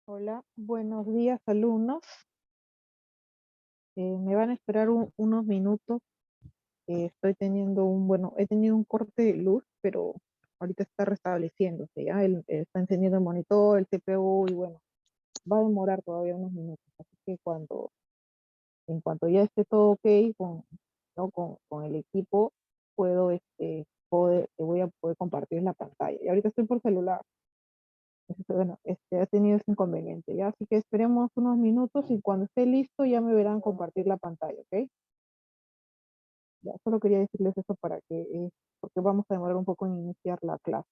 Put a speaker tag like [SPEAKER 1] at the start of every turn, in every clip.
[SPEAKER 1] Hola, buenos días, alumnos. Me van a esperar unos minutos. Estoy teniendo he tenido un corte de luz, pero ahorita está restableciéndose, ¿ya? Está encendiendo el monitor, el CPU, y bueno, va a demorar todavía unos minutos. Así que en cuanto ya esté todo ok ¿no? con el equipo, voy a poder compartir la pantalla. Y ahorita estoy por celular. Bueno, ha tenido ese inconveniente, ¿ya? Así que esperemos unos minutos y cuando esté listo ya me verán compartir la pantalla, ¿ok? Ya, solo quería decirles eso porque vamos a demorar un poco en iniciar la clase.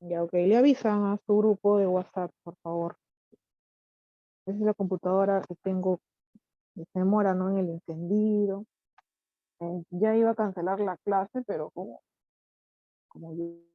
[SPEAKER 1] Ya, ok, le avisan a su grupo de WhatsApp, por favor. Esa es la computadora que tengo, que se demora, ¿no? En el encendido. Ya iba a cancelar la clase, pero como yo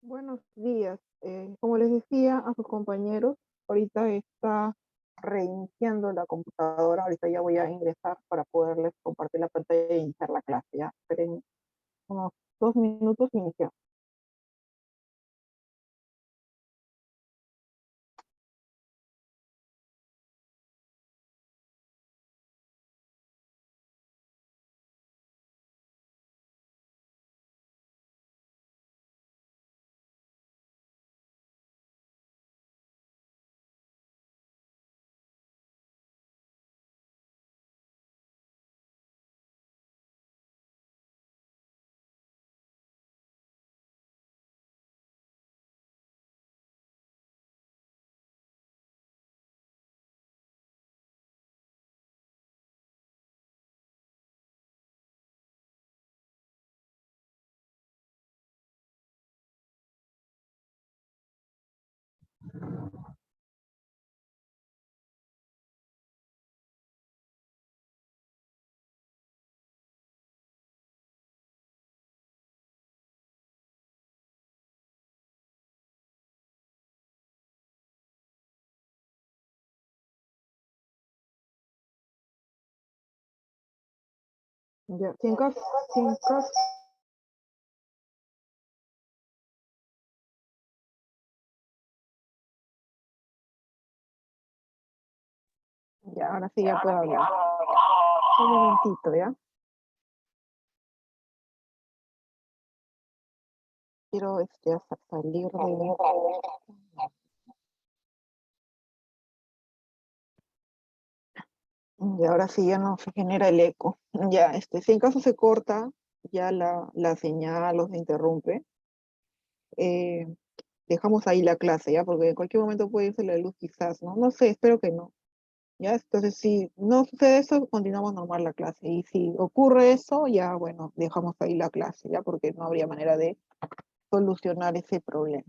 [SPEAKER 1] Buenos días. Como les decía a sus compañeros, ahorita está reiniciando la computadora. Ahorita ya voy a ingresar para poderles compartir la pantalla e iniciar la clase. Ya, esperen unos 2 minutos y iniciamos. Ya, sin caso, ya, ahora sí ya puedo hablar. Un momentito, ¿ya? Quiero salir de... Y ahora sí ya no se genera el eco. Ya, si en caso se corta ya la señal o se interrumpe, eh, dejamos ahí la clase, ¿ya? Porque en cualquier momento puede irse la luz quizás, ¿no? No sé, espero que no. ¿Ya? Entonces, si no sucede eso, continuamos normal la clase. Y si ocurre eso, ya, bueno, dejamos ahí la clase, ¿ya? Porque no habría manera de solucionar ese problema.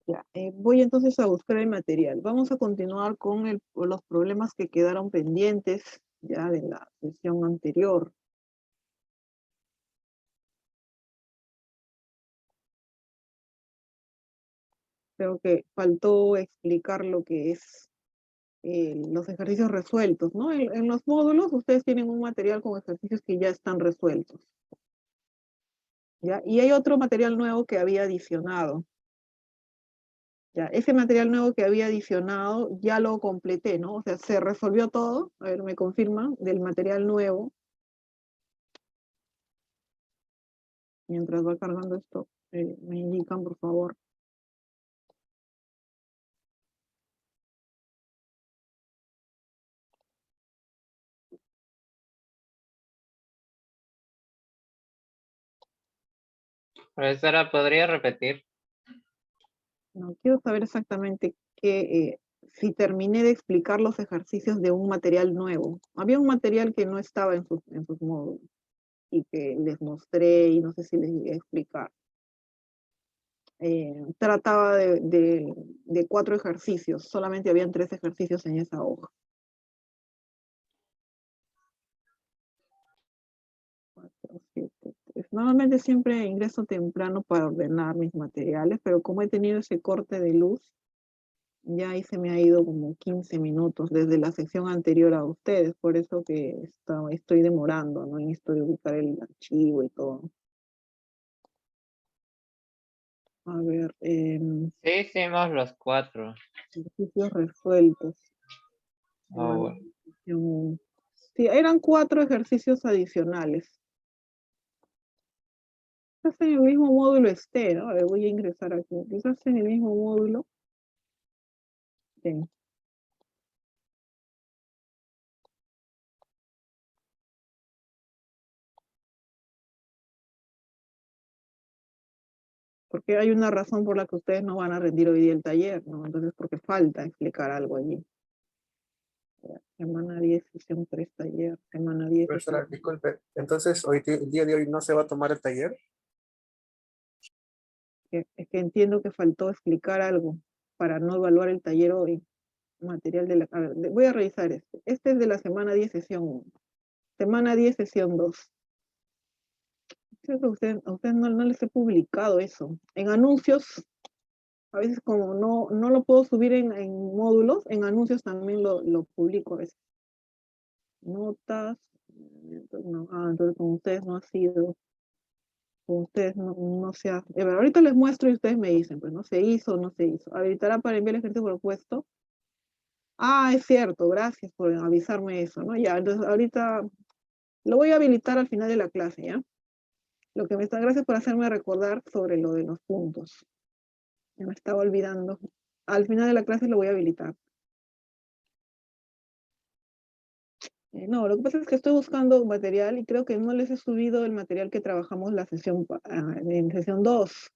[SPEAKER 1] Ya, voy entonces a buscar el material. Vamos a continuar con los problemas que quedaron pendientes ya de la sesión anterior. Creo que faltó explicar lo que es los ejercicios resueltos, ¿no? En los módulos ustedes tienen un material con ejercicios que ya están resueltos, ¿ya? Y hay otro material nuevo que había adicionado, ¿ya? Ese material nuevo que había adicionado ya lo completé, ¿no? O sea, se resolvió todo. A ver, me confirman del material nuevo. Mientras va cargando esto, me indican, por favor.
[SPEAKER 2] Profesora, ¿podría repetir?
[SPEAKER 1] No, quiero saber exactamente si terminé de explicar los ejercicios de un material nuevo. Había un material que no estaba en sus módulos y que les mostré y no sé si les llegué a explicar. Trataba de 4 ejercicios, solamente habían 3 ejercicios en esa hoja. 4, 7, 3. Normalmente siempre ingreso temprano para ordenar mis materiales, pero como he tenido ese corte de luz, ya ahí se me ha ido como 15 minutos desde la sección anterior a ustedes, por eso que estoy demorando, ¿no? En esto de ubicar el archivo y todo. A ver,
[SPEAKER 2] Sí, hicimos los 4.
[SPEAKER 1] ejercicios resueltos.
[SPEAKER 2] Oh, bueno.
[SPEAKER 1] Sí, eran 4 ejercicios adicionales. Quizás en el mismo módulo esté, ¿no? A ver, voy a ingresar aquí. Quizás en el mismo módulo. Sí. Porque hay una razón por la que ustedes no van a rendir hoy día el taller, ¿no? Entonces, porque falta explicar algo allí. Semana 10, sesión 3, taller. Semana 10.
[SPEAKER 3] Profesora, disculpe, entonces el día de hoy no se va a tomar el taller.
[SPEAKER 1] Es que entiendo que faltó explicar algo para no evaluar el taller hoy. Material de la... A ver, voy a revisar este. Este es de la semana 10, sesión 1. Semana 10, sesión 2. Creo que a usted no les he publicado eso. En anuncios, a veces como no lo puedo subir en módulos, en anuncios también lo publico a veces. Notas, entonces, no, entonces con ustedes no ha sido, con ustedes no se ha, a ver, ahorita les muestro y ustedes me dicen, pues no se hizo o no se hizo. Habilitará para enviar el ejercicio propuesto. Ah, es cierto, gracias por avisarme eso, ¿no? Ya, entonces ahorita lo voy a habilitar al final de la clase, ¿ya? Lo que me está, gracias por hacerme recordar sobre lo de los puntos. Ya me estaba olvidando. Al final de la clase lo voy a habilitar. No, lo que pasa es que estoy buscando material y creo que no les he subido el material que trabajamos la sesión, en sesión 2.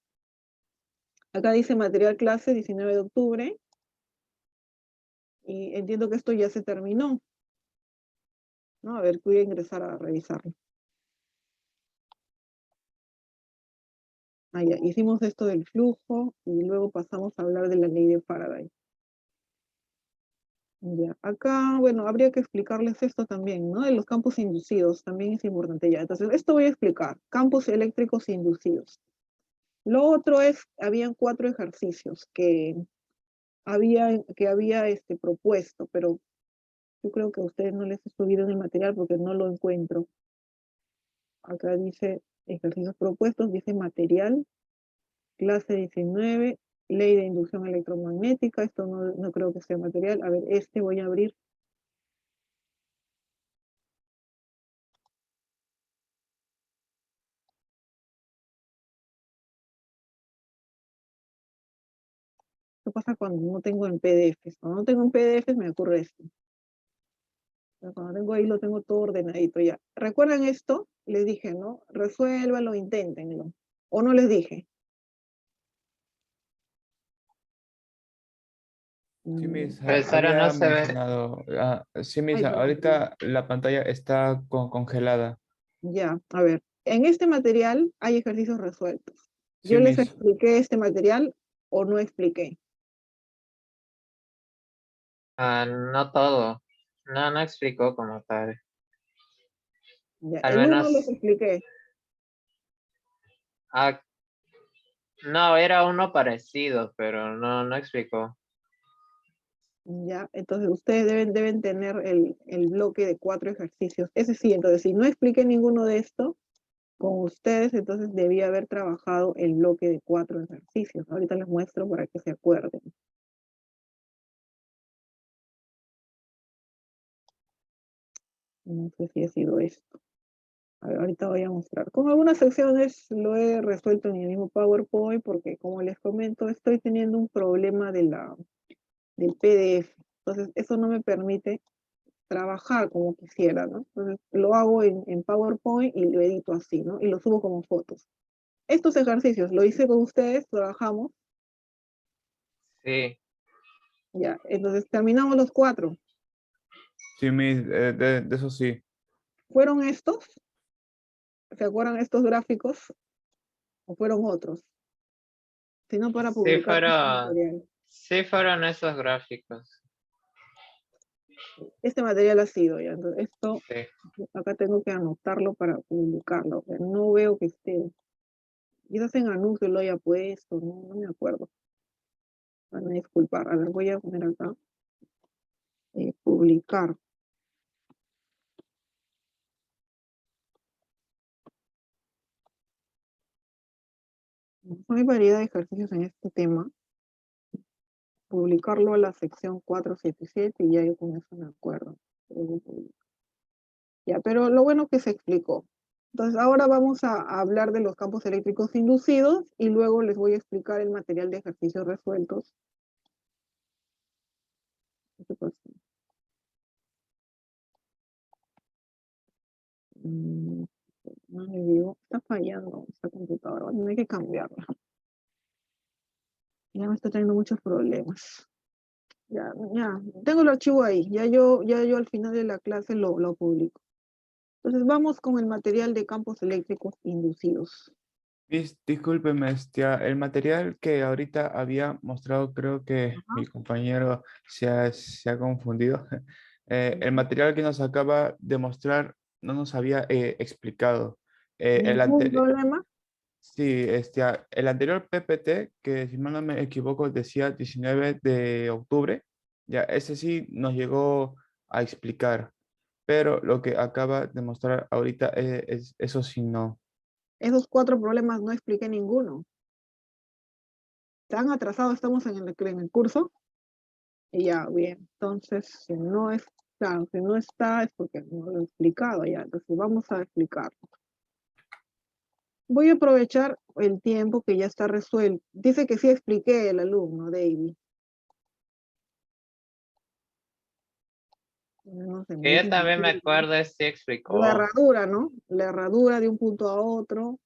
[SPEAKER 1] Acá dice material clase 19 de octubre. Y entiendo que esto ya se terminó, ¿no? A ver, voy a ingresar a revisarlo. Ah, ya, hicimos esto del flujo y luego pasamos a hablar de la ley de Faraday. Ya, acá, bueno, habría que explicarles esto también, ¿no? De los campos inducidos, también es importante ya. Entonces, esto voy a explicar, campos eléctricos inducidos. Lo otro es, habían 4 ejercicios que había propuesto, pero yo creo que a ustedes no les he subido en el material porque no lo encuentro. Acá dice ejercicios propuestos, dice material, clase 19, ley de inducción electromagnética, esto no creo que sea material. A ver, voy a abrir. ¿Qué pasa cuando no tengo en PDFs? Cuando no tengo en PDFs me ocurre esto. Pero cuando tengo ahí lo tengo todo ordenadito ya. ¿Recuerdan esto? Les dije, ¿no? Resuélvanlo, inténtenlo. ¿O no les dije?
[SPEAKER 4] Sí, Miss,
[SPEAKER 2] Profesora, no
[SPEAKER 4] había
[SPEAKER 2] se ve.
[SPEAKER 4] mencionado. Sí, Miss,
[SPEAKER 1] Ay, perdón.
[SPEAKER 4] ahorita la pantalla está congelada.
[SPEAKER 1] Ya, a ver. En este material hay ejercicios resueltos.
[SPEAKER 4] Sí,
[SPEAKER 1] ¿Yo les
[SPEAKER 4] Miss.
[SPEAKER 1] expliqué este material o no expliqué?
[SPEAKER 2] No todo. No explicó como tal.
[SPEAKER 1] Ya,
[SPEAKER 2] Al
[SPEAKER 1] en uno les
[SPEAKER 2] menos,
[SPEAKER 1] expliqué.
[SPEAKER 2] ah, no, era uno parecido, pero no explicó.
[SPEAKER 1] Ya, entonces ustedes deben tener el bloque de 4 ejercicios. Ese sí, entonces si no expliqué ninguno de estos con ustedes, entonces debía haber trabajado el bloque de 4 ejercicios. Ahorita les muestro para que se acuerden. No sé si ha sido esto. A ver, ahorita voy a mostrar. Con algunas secciones lo he resuelto en el mismo PowerPoint porque, como les comento, estoy teniendo un problema del PDF. Entonces, eso no me permite trabajar como quisiera, ¿no? Entonces, lo hago en PowerPoint y lo edito así, ¿no? Y lo subo como fotos. Estos ejercicios lo hice con ustedes, trabajamos,
[SPEAKER 2] Sí,
[SPEAKER 1] ya. Entonces, terminamos los 4.
[SPEAKER 4] Sí, Miss, de eso sí.
[SPEAKER 1] ¿Fueron estos? ¿Se acuerdan estos gráficos? ¿O fueron otros? Si no, para
[SPEAKER 2] sí
[SPEAKER 1] publicar este
[SPEAKER 2] fueron,
[SPEAKER 1] material.
[SPEAKER 2] sí fueron esos gráficos.
[SPEAKER 1] Este material ha sido ya. Entonces, esto,
[SPEAKER 2] Sí.
[SPEAKER 1] acá tengo que anotarlo para publicarlo. Pero no veo que esté. Quizás en anuncio lo haya puesto, no me acuerdo. Van a disculpar. A ver, voy a poner acá. Publicar. Hay variedad de ejercicios en este tema. Publicarlo a la sección 477 y ya yo con eso me acuerdo. Ya, pero lo bueno que se explicó. Entonces ahora vamos a hablar de los campos eléctricos inducidos y luego les voy a explicar el material de ejercicios resueltos. ¿Qué pasa? No le digo, está fallando esta computadora, no hay que cambiarla. Ya me está teniendo muchos problemas. Ya, tengo el archivo ahí, ya yo al final de la clase lo publico. Entonces vamos con el material de campos eléctricos inducidos.
[SPEAKER 4] Miss, discúlpeme, el material que ahorita había mostrado, creo que mi compañero se ha confundido. El material que nos acaba de mostrar no nos había explicado. El
[SPEAKER 1] ¿Ningún problema?
[SPEAKER 4] sí, el anterior PPT, que si mal no me equivoco decía 19 de octubre, ya ese sí nos llegó a explicar, pero lo que acaba de mostrar ahorita es eso sí no.
[SPEAKER 1] Esos 4 problemas no expliqué ninguno. ¿Se han atrasado? Estamos en el curso. Y ya, bien. Entonces, si no es, claro, si no está es porque no lo he explicado ya. Entonces, vamos a explicarlo. Voy a aprovechar el tiempo que ya está resuelto. Dice que sí expliqué el alumno, David. No sé, me
[SPEAKER 2] Que yo
[SPEAKER 1] dicen que
[SPEAKER 2] también
[SPEAKER 1] sí,
[SPEAKER 2] me
[SPEAKER 1] ¿no?
[SPEAKER 2] acuerdo, sí
[SPEAKER 1] La
[SPEAKER 2] explicó.
[SPEAKER 1] herradura, ¿no? La herradura de un punto a otro.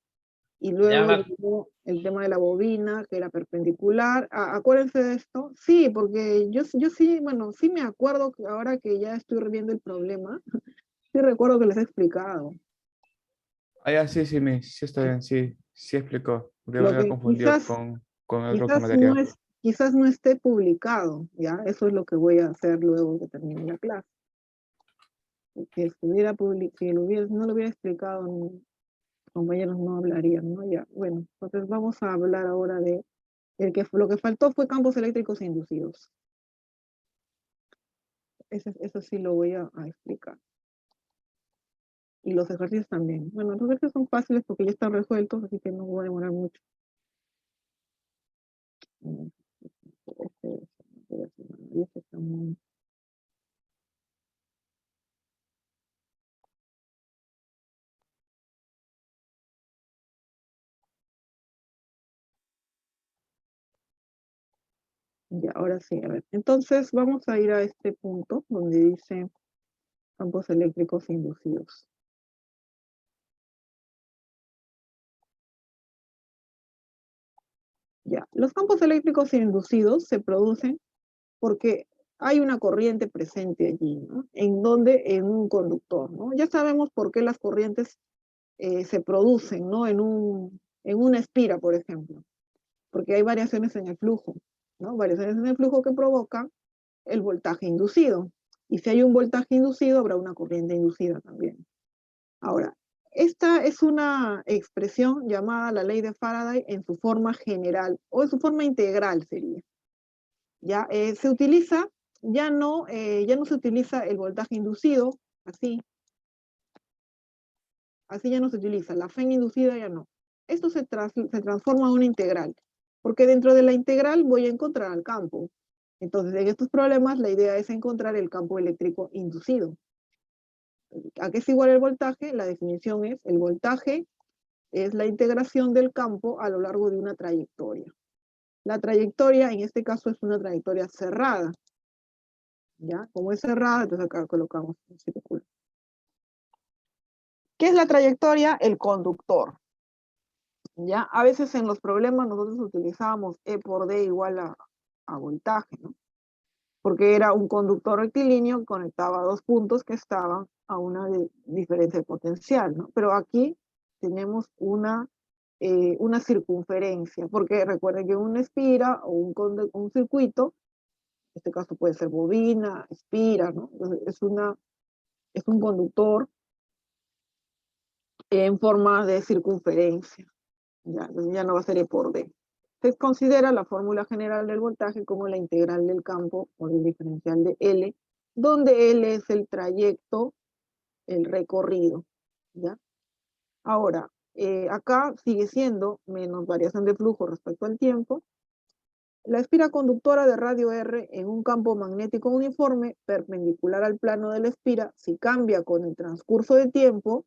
[SPEAKER 1] Y
[SPEAKER 2] Ya
[SPEAKER 1] luego
[SPEAKER 2] me,
[SPEAKER 1] llegó el tema de la bobina, que era perpendicular. Acuérdense de esto. Sí, porque yo sí, bueno, sí me acuerdo que ahora que ya estoy reviendo el problema, sí recuerdo que les he explicado.
[SPEAKER 4] Ah, ya, sí, sí, sí está bien, sí, sí explicó, porque me
[SPEAKER 1] Lo
[SPEAKER 4] había
[SPEAKER 1] que
[SPEAKER 4] confundido con otro
[SPEAKER 1] quizás no
[SPEAKER 4] material.
[SPEAKER 1] quizás no esté publicado, ¿ya? Eso es lo que voy a hacer luego que termine la clase. Porque si no lo hubiera explicado, compañeros no hablarían, ¿no? Ya, bueno, entonces vamos a hablar ahora de lo que faltó fue campos eléctricos inducidos. Eso sí lo voy a explicar. Y los ejercicios también. Bueno, los ejercicios son fáciles porque ya están resueltos, así que no voy a demorar mucho. Este está muy... Ya, ahora sí, a ver. Entonces vamos a ir a este punto donde dice campos eléctricos inducidos. Ya, los campos eléctricos inducidos se producen porque hay una corriente presente allí, ¿no? En un conductor, ¿no? Ya sabemos por qué las corrientes se producen, ¿no? En una espira, por ejemplo, porque hay variaciones en el flujo, ¿no? Variaciones en el flujo que provocan el voltaje inducido. Y si hay un voltaje inducido, habrá una corriente inducida también. Ahora, esta es una expresión llamada la ley de Faraday en su forma general, o en su forma integral sería. Ya se utiliza, ya no se utiliza el voltaje inducido, así ya no se utiliza, la fe inducida ya no. Esto se transforma en una integral, porque dentro de la integral voy a encontrar al campo. Entonces, en estos problemas, la idea es encontrar el campo eléctrico inducido. ¿A qué es igual el voltaje? La definición es, el voltaje es la integración del campo a lo largo de una trayectoria. La trayectoria, en este caso, es una trayectoria cerrada. ¿Ya? Como es cerrada, entonces acá colocamos un círculo. ¿Qué es la trayectoria? El conductor. ¿Ya? A veces en los problemas nosotros utilizábamos E por D igual a voltaje, ¿no? Porque era un conductor rectilíneo que conectaba dos puntos que estaban a una diferencia de potencial, ¿no? Pero aquí tenemos una circunferencia, porque recuerden que una espira o un circuito, en este caso puede ser bobina, espira, ¿no? Entonces es un conductor en forma de circunferencia, ¿ya? Entonces ya no va a ser E por D. Se considera la fórmula general del voltaje como la integral del campo o el diferencial de L, donde L es el trayecto, el recorrido, ¿ya? Ahora, acá sigue siendo menos variación de flujo respecto al tiempo. La espira conductora de radio R en un campo magnético uniforme perpendicular al plano de la espira, si cambia con el transcurso de tiempo,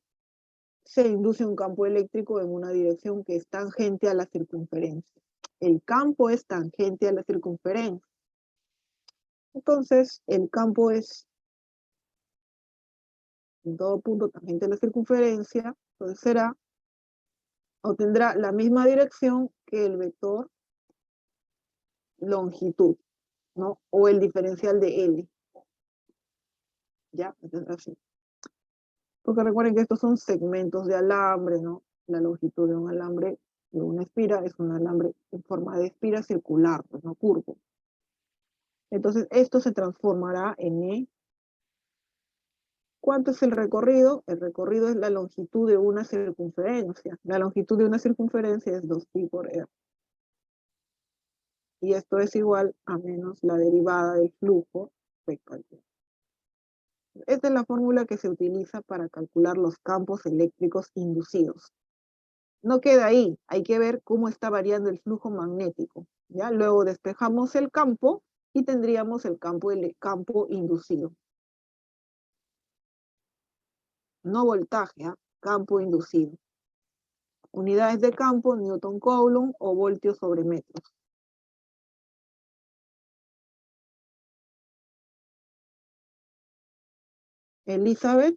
[SPEAKER 1] se induce un campo eléctrico en una dirección que es tangente a la circunferencia. El campo es tangente a la circunferencia. Entonces, el campo es en todo punto tangente a la circunferencia, entonces será o tendrá la misma dirección que el vector longitud, ¿no? O el diferencial de L. ¿Ya? Entonces, así. Porque recuerden que estos son segmentos de alambre, ¿no? La longitud de un alambre de una espira es un alambre en forma de espira circular, pues no curvo. Entonces, esto se transformará en E ¿Cuánto es el recorrido? El recorrido es la longitud de una circunferencia. La longitud de una circunferencia es 2pi por r. Y esto es igual a menos la derivada del flujo respecto al tiempo. Esta es la fórmula que se utiliza para calcular los campos eléctricos inducidos. No queda ahí, hay que ver cómo está variando el flujo magnético. ¿Ya? Luego despejamos el campo y tendríamos el campo inducido. No voltaje, ¿eh? Campo inducido. Unidades de campo, Newton Coulomb o voltios sobre metros. Elizabeth,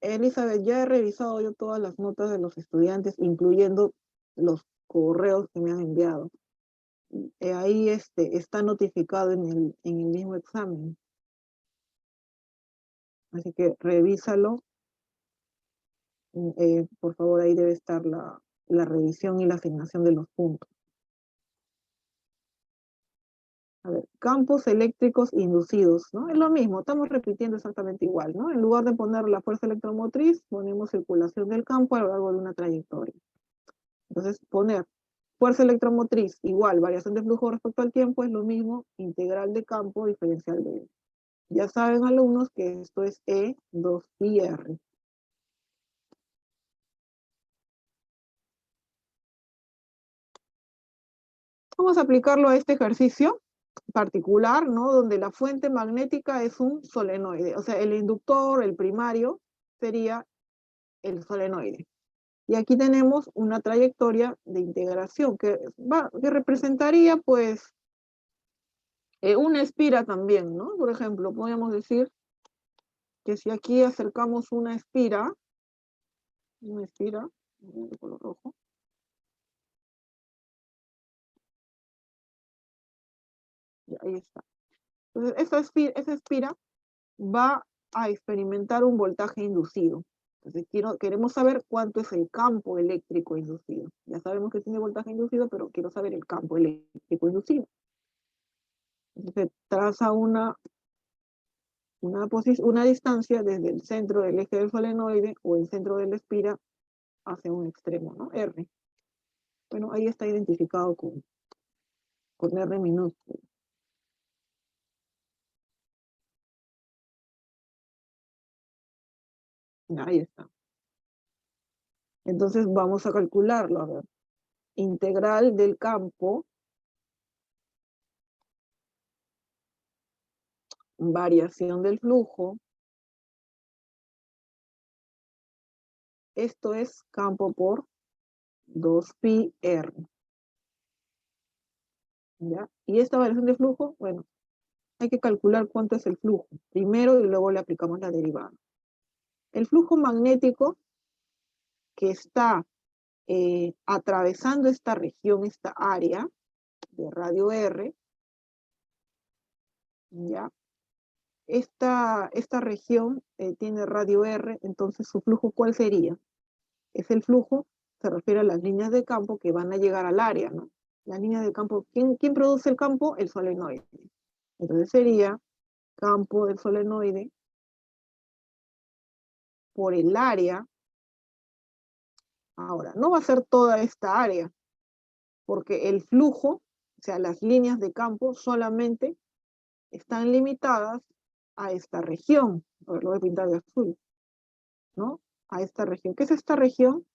[SPEAKER 1] ya he revisado yo todas las notas de los estudiantes, incluyendo los correos que me han enviado. Ahí está notificado en el mismo examen. Así que revísalo. Por favor, ahí debe estar la revisión y la asignación de los puntos. A ver, campos eléctricos inducidos, ¿no? Es lo mismo, estamos repitiendo exactamente igual, ¿no? En lugar de poner la fuerza electromotriz, ponemos circulación del campo a lo largo de una trayectoria. Entonces, poner fuerza electromotriz igual variación de flujo respecto al tiempo es lo mismo, integral de campo diferencial de E. Ya saben, alumnos, que esto es E 2pi R. Vamos a aplicarlo a este ejercicio particular, ¿no? Donde la fuente magnética es un solenoide. O sea, el inductor, el primario, sería el solenoide. Y aquí tenemos una trayectoria de integración que representaría, pues, una espira también, ¿no? Por ejemplo, podríamos decir que si aquí acercamos una espira, de color rojo, y ahí está. Entonces, esa espira va a experimentar un voltaje inducido. Entonces, queremos saber cuánto es el campo eléctrico inducido. Ya sabemos que tiene voltaje inducido, pero quiero saber el campo eléctrico inducido. Entonces, traza una distancia desde el centro del eje del solenoide o el centro de la espira hacia un extremo, ¿no? R. Bueno, ahí está identificado con R minúsculo. Ahí está. Entonces vamos a calcularlo, a ver. Integral del campo, variación del flujo. Esto es campo por 2pi R. ¿Ya? Y esta variación de flujo, bueno, hay que calcular cuánto es el flujo. Primero y luego le aplicamos la derivada. El flujo magnético que está atravesando esta región, esta área de radio R, ¿ya? Esta región tiene radio R, entonces su flujo, ¿cuál sería? Es el flujo, se refiere a las líneas de campo que van a llegar al área, ¿no? Las líneas de campo, ¿quién produce el campo? El solenoide. Entonces sería campo del solenoide por el área. Ahora, no va a ser toda esta área, porque el flujo, o sea, las líneas de campo solamente están limitadas a esta región. A ver, lo voy a pintar de azul, ¿no? A esta región. ¿Qué es esta región?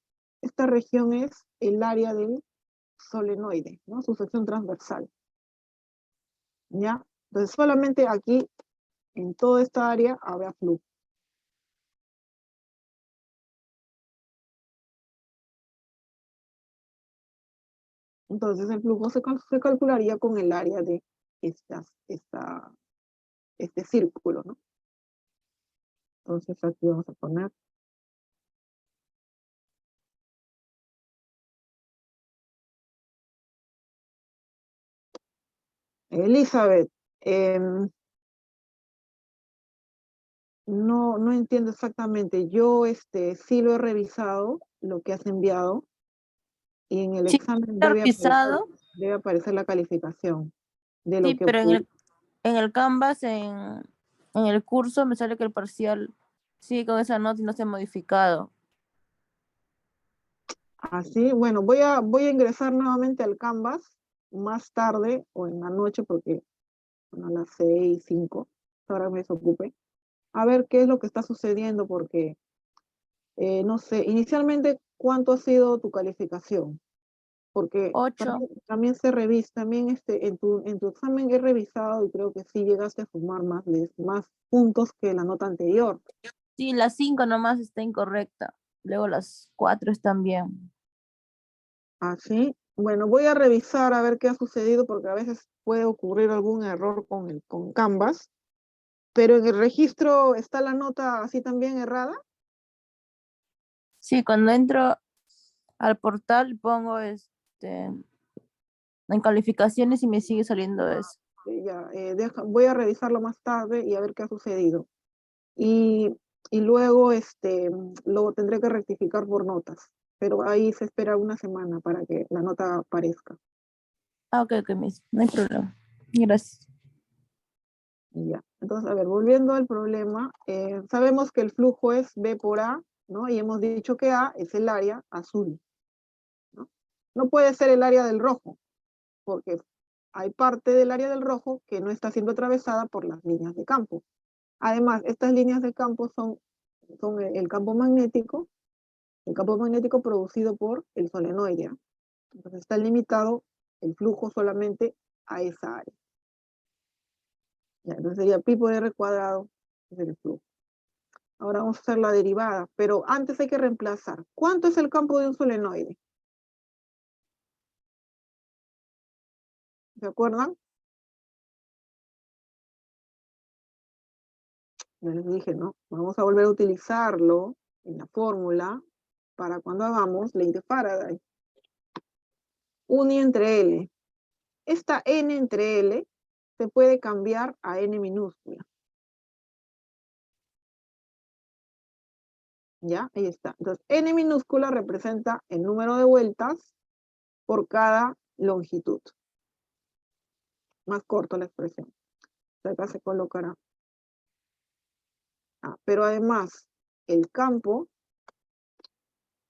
[SPEAKER 1] Esta región es el área del solenoide, ¿no? Su sección transversal. ¿Ya? Entonces solamente aquí, en toda esta área, habrá flujo. Entonces el flujo se calcularía con el área de este círculo, ¿no? Entonces aquí vamos a poner Elizabeth, no entiendo exactamente. Yo sí lo he revisado, lo que has enviado, y en el
[SPEAKER 5] Sí,
[SPEAKER 1] examen
[SPEAKER 5] he revisado.
[SPEAKER 1] debe aparecer la calificación de lo
[SPEAKER 5] Sí,
[SPEAKER 1] que
[SPEAKER 5] pero en el Canvas, en el curso, me sale que el parcial Sí, con esa nota y no se ha modificado.
[SPEAKER 1] Así, bueno, voy a ingresar nuevamente al Canvas más tarde o en la noche porque bueno, a las 6, 5, ahora me desocupe, a ver qué es lo que está sucediendo porque, no sé, inicialmente, ¿cuánto ha sido tu calificación? Porque
[SPEAKER 5] 8.
[SPEAKER 1] también se revisa, también en tu examen he revisado y creo que sí llegaste a sumar más puntos que la nota anterior.
[SPEAKER 5] Sí, las 5 nomás está incorrecta. Luego las 4 están bien.
[SPEAKER 1] Así, bueno, voy a revisar a ver qué ha sucedido porque a veces puede ocurrir algún error con Canvas, pero en el registro está la nota así también errada.
[SPEAKER 5] Sí, cuando entro al portal pongo en calificaciones y me sigue saliendo eso.
[SPEAKER 1] Ya, voy a revisarlo más tarde y a ver qué ha sucedido. Y, y luego lo tendré que rectificar por notas, pero ahí se espera una semana para que la nota aparezca.
[SPEAKER 5] Ah, ok, ok, miss, no hay problema. Gracias.
[SPEAKER 1] Y ya. Entonces, a ver, volviendo al problema, sabemos que el flujo es B por A, ¿no? Y hemos dicho que A es el área azul, ¿no? No puede ser el área del rojo, porque hay parte del área del rojo que no está siendo atravesada por las líneas de campo. Además, estas líneas de campo son el campo magnético producido por el solenoide. Entonces está limitado el flujo solamente a esa área. Ya, entonces sería pi por r cuadrado es el flujo. Ahora vamos a hacer la derivada, pero antes hay que reemplazar. ¿Cuánto es el campo de un solenoide? ¿Se acuerdan? Ya les dije, ¿no? Vamos a volver a utilizarlo en la fórmula para cuando hagamos ley de Faraday. Uni entre L. Esta N entre L se puede cambiar a N minúscula. ¿Ya? Ahí está. Entonces, N minúscula representa el número de vueltas por cada longitud. Más corto la expresión. Acá se colocará. Pero además, el campo,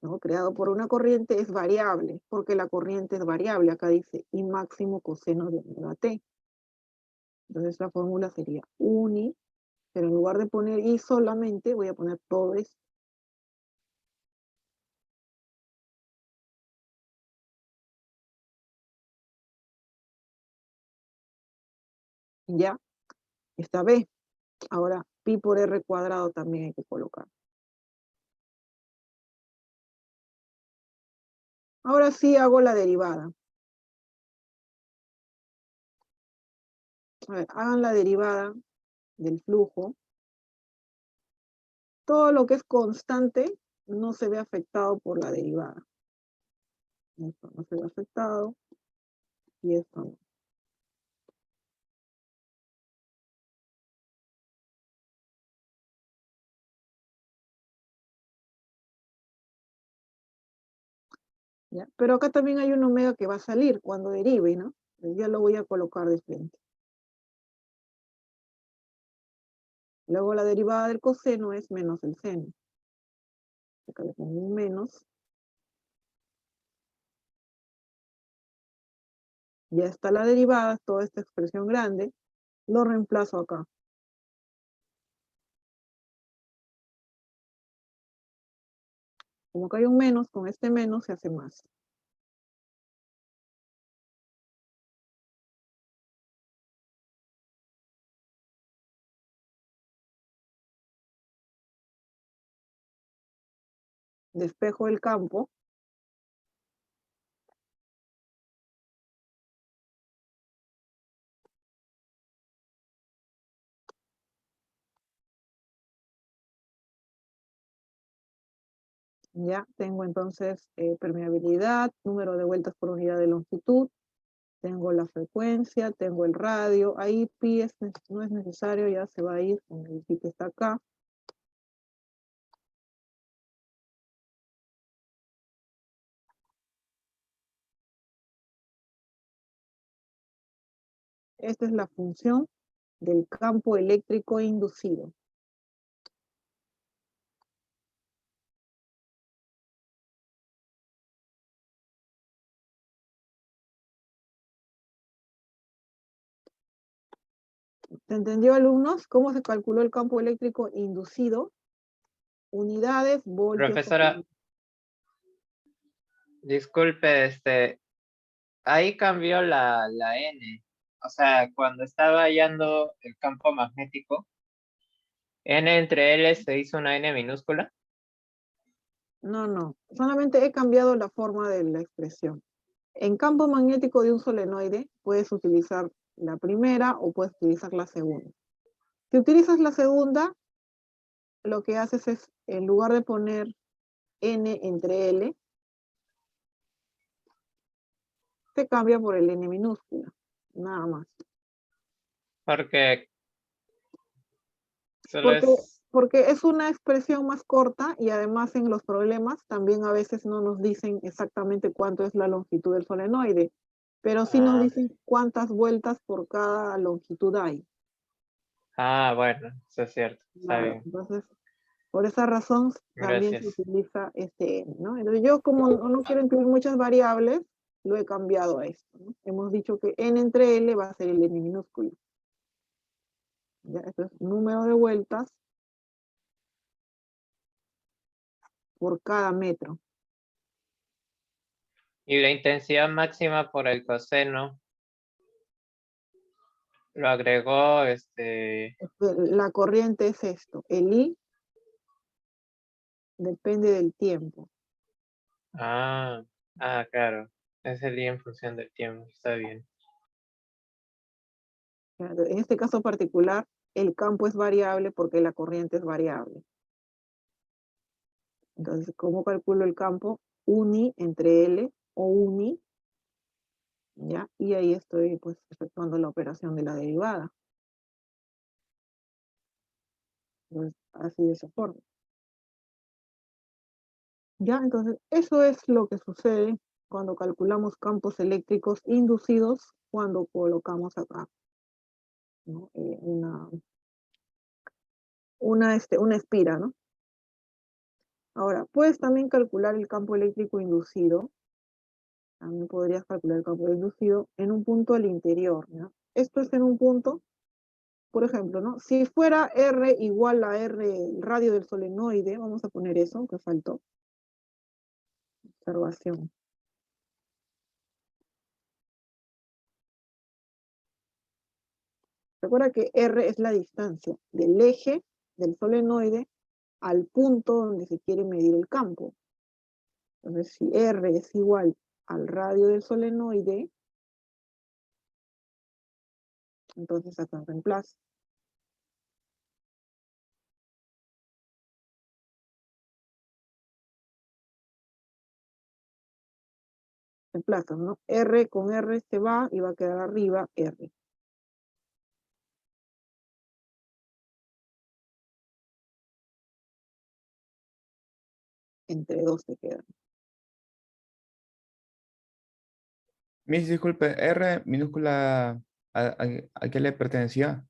[SPEAKER 1] ¿no?, creado por una corriente es variable, porque la corriente es variable. Acá dice I máximo coseno de omega t. Entonces la fórmula sería uni, pero en lugar de poner I solamente, voy a poner todo esto. Ya, está B. Ahora, pi por r cuadrado también hay que colocar. Ahora sí hago la derivada. A ver, hagan la derivada del flujo. Todo lo que es constante no se ve afectado por la derivada. Esto no se ve afectado y esto no. ¿Ya? Pero acá también hay un omega que va a salir cuando derive, ¿no? Ya lo voy a colocar de frente. Luego la derivada del coseno es menos el seno. Acá le pongo un menos. Ya está la derivada, toda esta expresión grande. Lo reemplazo acá. Como que hay un menos, con este menos se hace más. Despejo el campo. Ya tengo entonces permeabilidad, número de vueltas por unidad de longitud, tengo la frecuencia, tengo el radio, ahí pi no es necesario, ya se va a ir con el pi que está acá. Esta es la función del campo eléctrico inducido. ¿Se entendió, alumnos? ¿Cómo se calculó el campo eléctrico inducido? Unidades, voltios.
[SPEAKER 2] Profesora, disculpe, ahí cambió la N. O sea, cuando estaba hallando el campo magnético, N entre L se hizo una N minúscula.
[SPEAKER 1] No. Solamente he cambiado la forma de la expresión. En campo magnético de un solenoide, puedes utilizar la primera o puedes utilizar la segunda. Si utilizas la segunda, lo que haces es, en lugar de poner N entre L, se cambia por el N minúscula, nada más.
[SPEAKER 2] Porque solo
[SPEAKER 1] Porque,
[SPEAKER 2] es...
[SPEAKER 1] porque es una expresión más corta y además en los problemas también a veces no nos dicen exactamente cuánto es la longitud del solenoide, pero sí nos dicen cuántas vueltas por cada longitud hay.
[SPEAKER 2] bueno, eso es cierto. Está
[SPEAKER 1] Claro,
[SPEAKER 2] bien.
[SPEAKER 1] entonces, por esa razón también se
[SPEAKER 2] Gracias.
[SPEAKER 1] utiliza este N, ¿no? Entonces yo como no quiero incluir muchas variables, lo he cambiado a esto, ¿no? Hemos dicho que N entre L va a ser el N minúsculo. ¿Ya? Esto es número de vueltas por cada metro.
[SPEAKER 2] Y la intensidad máxima por el coseno lo agregó
[SPEAKER 1] La corriente es esto, el I depende del tiempo.
[SPEAKER 2] Claro. Es el día en función del tiempo. Está bien.
[SPEAKER 1] En este caso particular, el campo es variable porque la corriente es variable. Entonces, ¿cómo calculo el campo? Uni entre L o uni, ¿ya? Y ahí estoy pues efectuando la operación de la derivada. Entonces, así de esa forma. ¿Ya? Entonces, eso es lo que sucede cuando calculamos campos eléctricos inducidos cuando colocamos acá, ¿no? Una espira, ¿no? Ahora, puedes también calcular el campo eléctrico inducido. También podrías calcular el campo inducido en un punto al interior, ¿no? Esto es en un punto, por ejemplo, ¿no? Si fuera R igual a R, el radio del solenoide, vamos a poner eso, que faltó. Observación. Recuerda que R es la distancia del eje del solenoide al punto donde se quiere medir el campo. Entonces, si R es igual al radio del solenoide, entonces acá reemplazo. Reemplazo, ¿no? R con R se va y va a quedar arriba R. Entre dos se quedan.
[SPEAKER 4] Miss, disculpe, R minúscula, ¿a qué le pertenecía?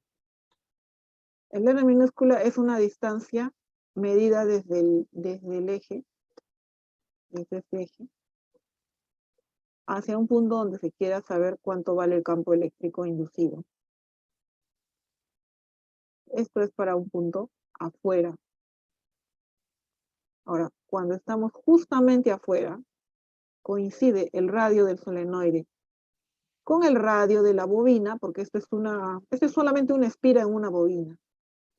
[SPEAKER 1] El R minúscula es una distancia medida desde el eje, desde este eje, hacia un punto donde se quiera saber cuánto vale el campo eléctrico inducido. Esto es para un punto afuera. Ahora, cuando estamos justamente afuera, coincide el radio del solenoide con el radio de la bobina, porque esto es solamente una espira en una bobina.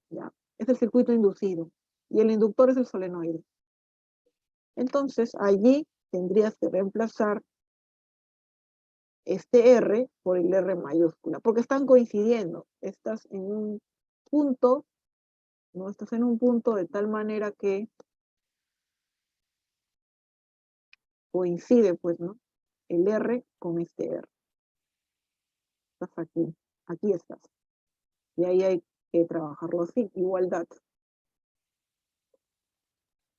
[SPEAKER 1] ¿Ya? Es el circuito inducido. Y el inductor es el solenoide. Entonces, allí tendrías que reemplazar este R por el R mayúscula, porque están coincidiendo. Estás en un punto, ¿no? Estás en un punto de tal manera que coincide, pues, ¿no? El R con este R. Estás aquí estás. Y ahí hay que trabajarlo así, igualdad.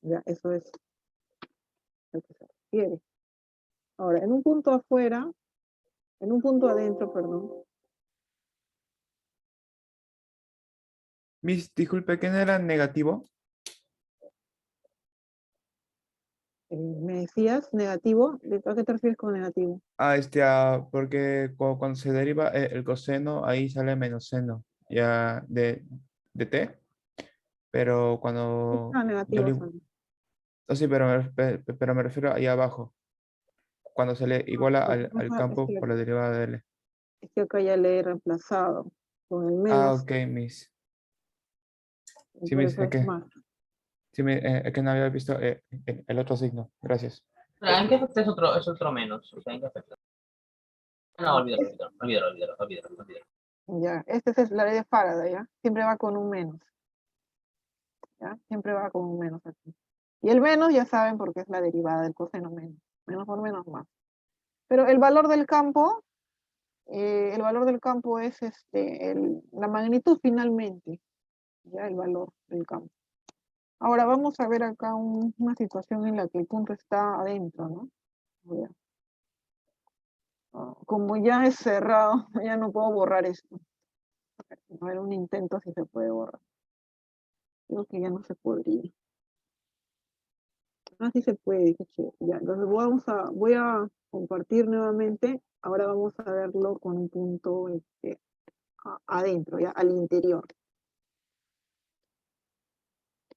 [SPEAKER 1] Ya, eso es lo que se refiere. Ahora, en un punto afuera, en un punto adentro, perdón.
[SPEAKER 4] Miss, disculpe, ¿qué no era negativo?
[SPEAKER 1] Me decías negativo, ¿a qué te refieres con negativo?
[SPEAKER 4] Porque cuando se deriva el coseno, ahí sale menos seno. ya de T, pero cuando
[SPEAKER 1] Ah,
[SPEAKER 4] yo
[SPEAKER 1] negativo
[SPEAKER 4] le...
[SPEAKER 1] son.
[SPEAKER 4] Oh, sí, pero pero me refiero ahí abajo, cuando se le
[SPEAKER 1] Ah,
[SPEAKER 4] iguala
[SPEAKER 1] lo que
[SPEAKER 4] al
[SPEAKER 1] pasa
[SPEAKER 4] campo por la derivada de L.
[SPEAKER 1] es que acá ya le he reemplazado con el
[SPEAKER 4] Ah,
[SPEAKER 1] menos,
[SPEAKER 4] ok, Miss.
[SPEAKER 1] y
[SPEAKER 4] Sí,
[SPEAKER 1] por
[SPEAKER 4] Miss,
[SPEAKER 1] eso es más.
[SPEAKER 4] sí, es que no había visto el otro signo. Gracias.
[SPEAKER 6] Pero en qué efecto es otro menos. O sea, en qué efecto. No, olvídalo, olvídalo.
[SPEAKER 1] Ya, este es la ley de Faraday, ¿ya? Siempre va con un menos. ¿Ya? Siempre va con un menos aquí. Y el menos ya saben porque es la derivada del coseno menos. Menos por menos más. Pero el valor del campo es la magnitud finalmente. Ya, el valor del campo. Ahora vamos a ver acá una situación en la que el punto está adentro, ¿no? Ya. Como ya es cerrado, ya no puedo borrar esto. A ver, un intento si se puede borrar. Creo que ya no se podría. Ah, sí se puede, qué chévere. Ya, entonces voy a compartir nuevamente. Ahora vamos a verlo con un punto adentro, ya, al interior.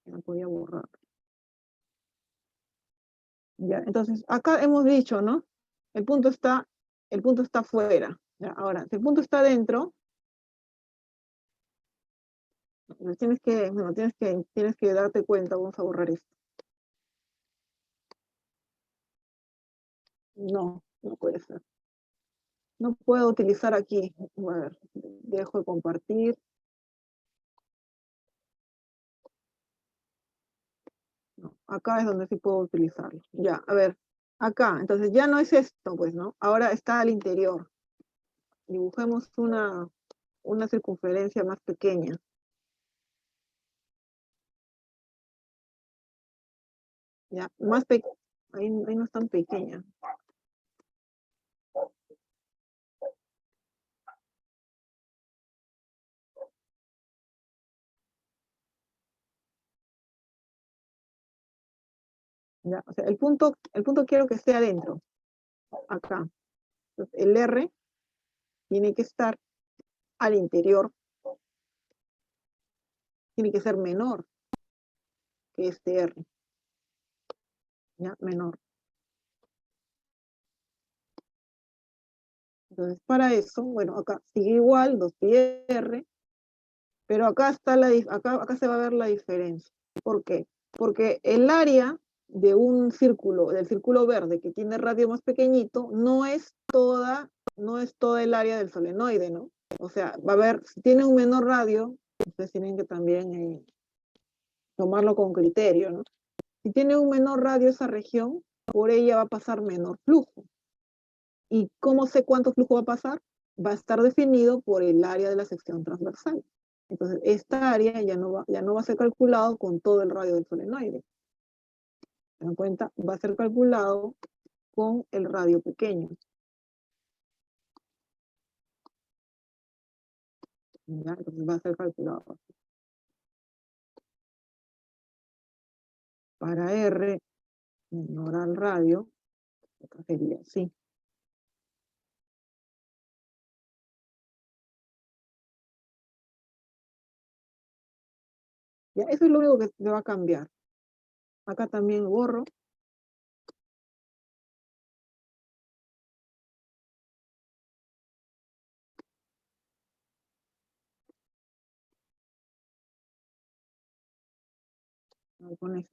[SPEAKER 1] Ya podía borrar. Ya, entonces acá hemos dicho, ¿no? El punto está fuera. Ya, ahora, si el punto está adentro, pues tienes que darte cuenta, vamos a borrar esto. No, no puede ser. No puedo utilizar aquí. A ver, dejo de compartir. No, acá es donde sí puedo utilizarlo. Ya, a ver, acá. Entonces ya no es esto, pues, ¿no? Ahora está al interior. Dibujemos una circunferencia más pequeña. Ya, más pequeña. Ahí no es tan pequeña. Ya, o sea, el punto quiero que esté adentro. Acá. Entonces, el R tiene que estar al interior. Tiene que ser menor que este R. Ya, menor. Entonces, para eso, bueno, acá sigue igual, 2πr, pero acá acá se va a ver la diferencia. ¿Por qué? Porque el área de un círculo, del círculo verde que tiene radio más pequeñito, no es toda el área del solenoide, ¿no? O sea, va a haber, si tiene un menor radio, ustedes tienen que también tomarlo con criterio, ¿no? Si tiene un menor radio esa región, por ella va a pasar menor flujo. ¿Y cómo sé cuánto flujo va a pasar? Va a estar definido por el área de la sección transversal. Entonces, esta área ya no va a ser calculado con todo el radio del solenoide. ¿Se dan cuenta? Va a ser calculado con el radio pequeño. ¿Ya? Entonces va a ser calculado. Para R menor al radio, acá sería así. Ya, eso es lo único que se va a cambiar. Acá también borro. Con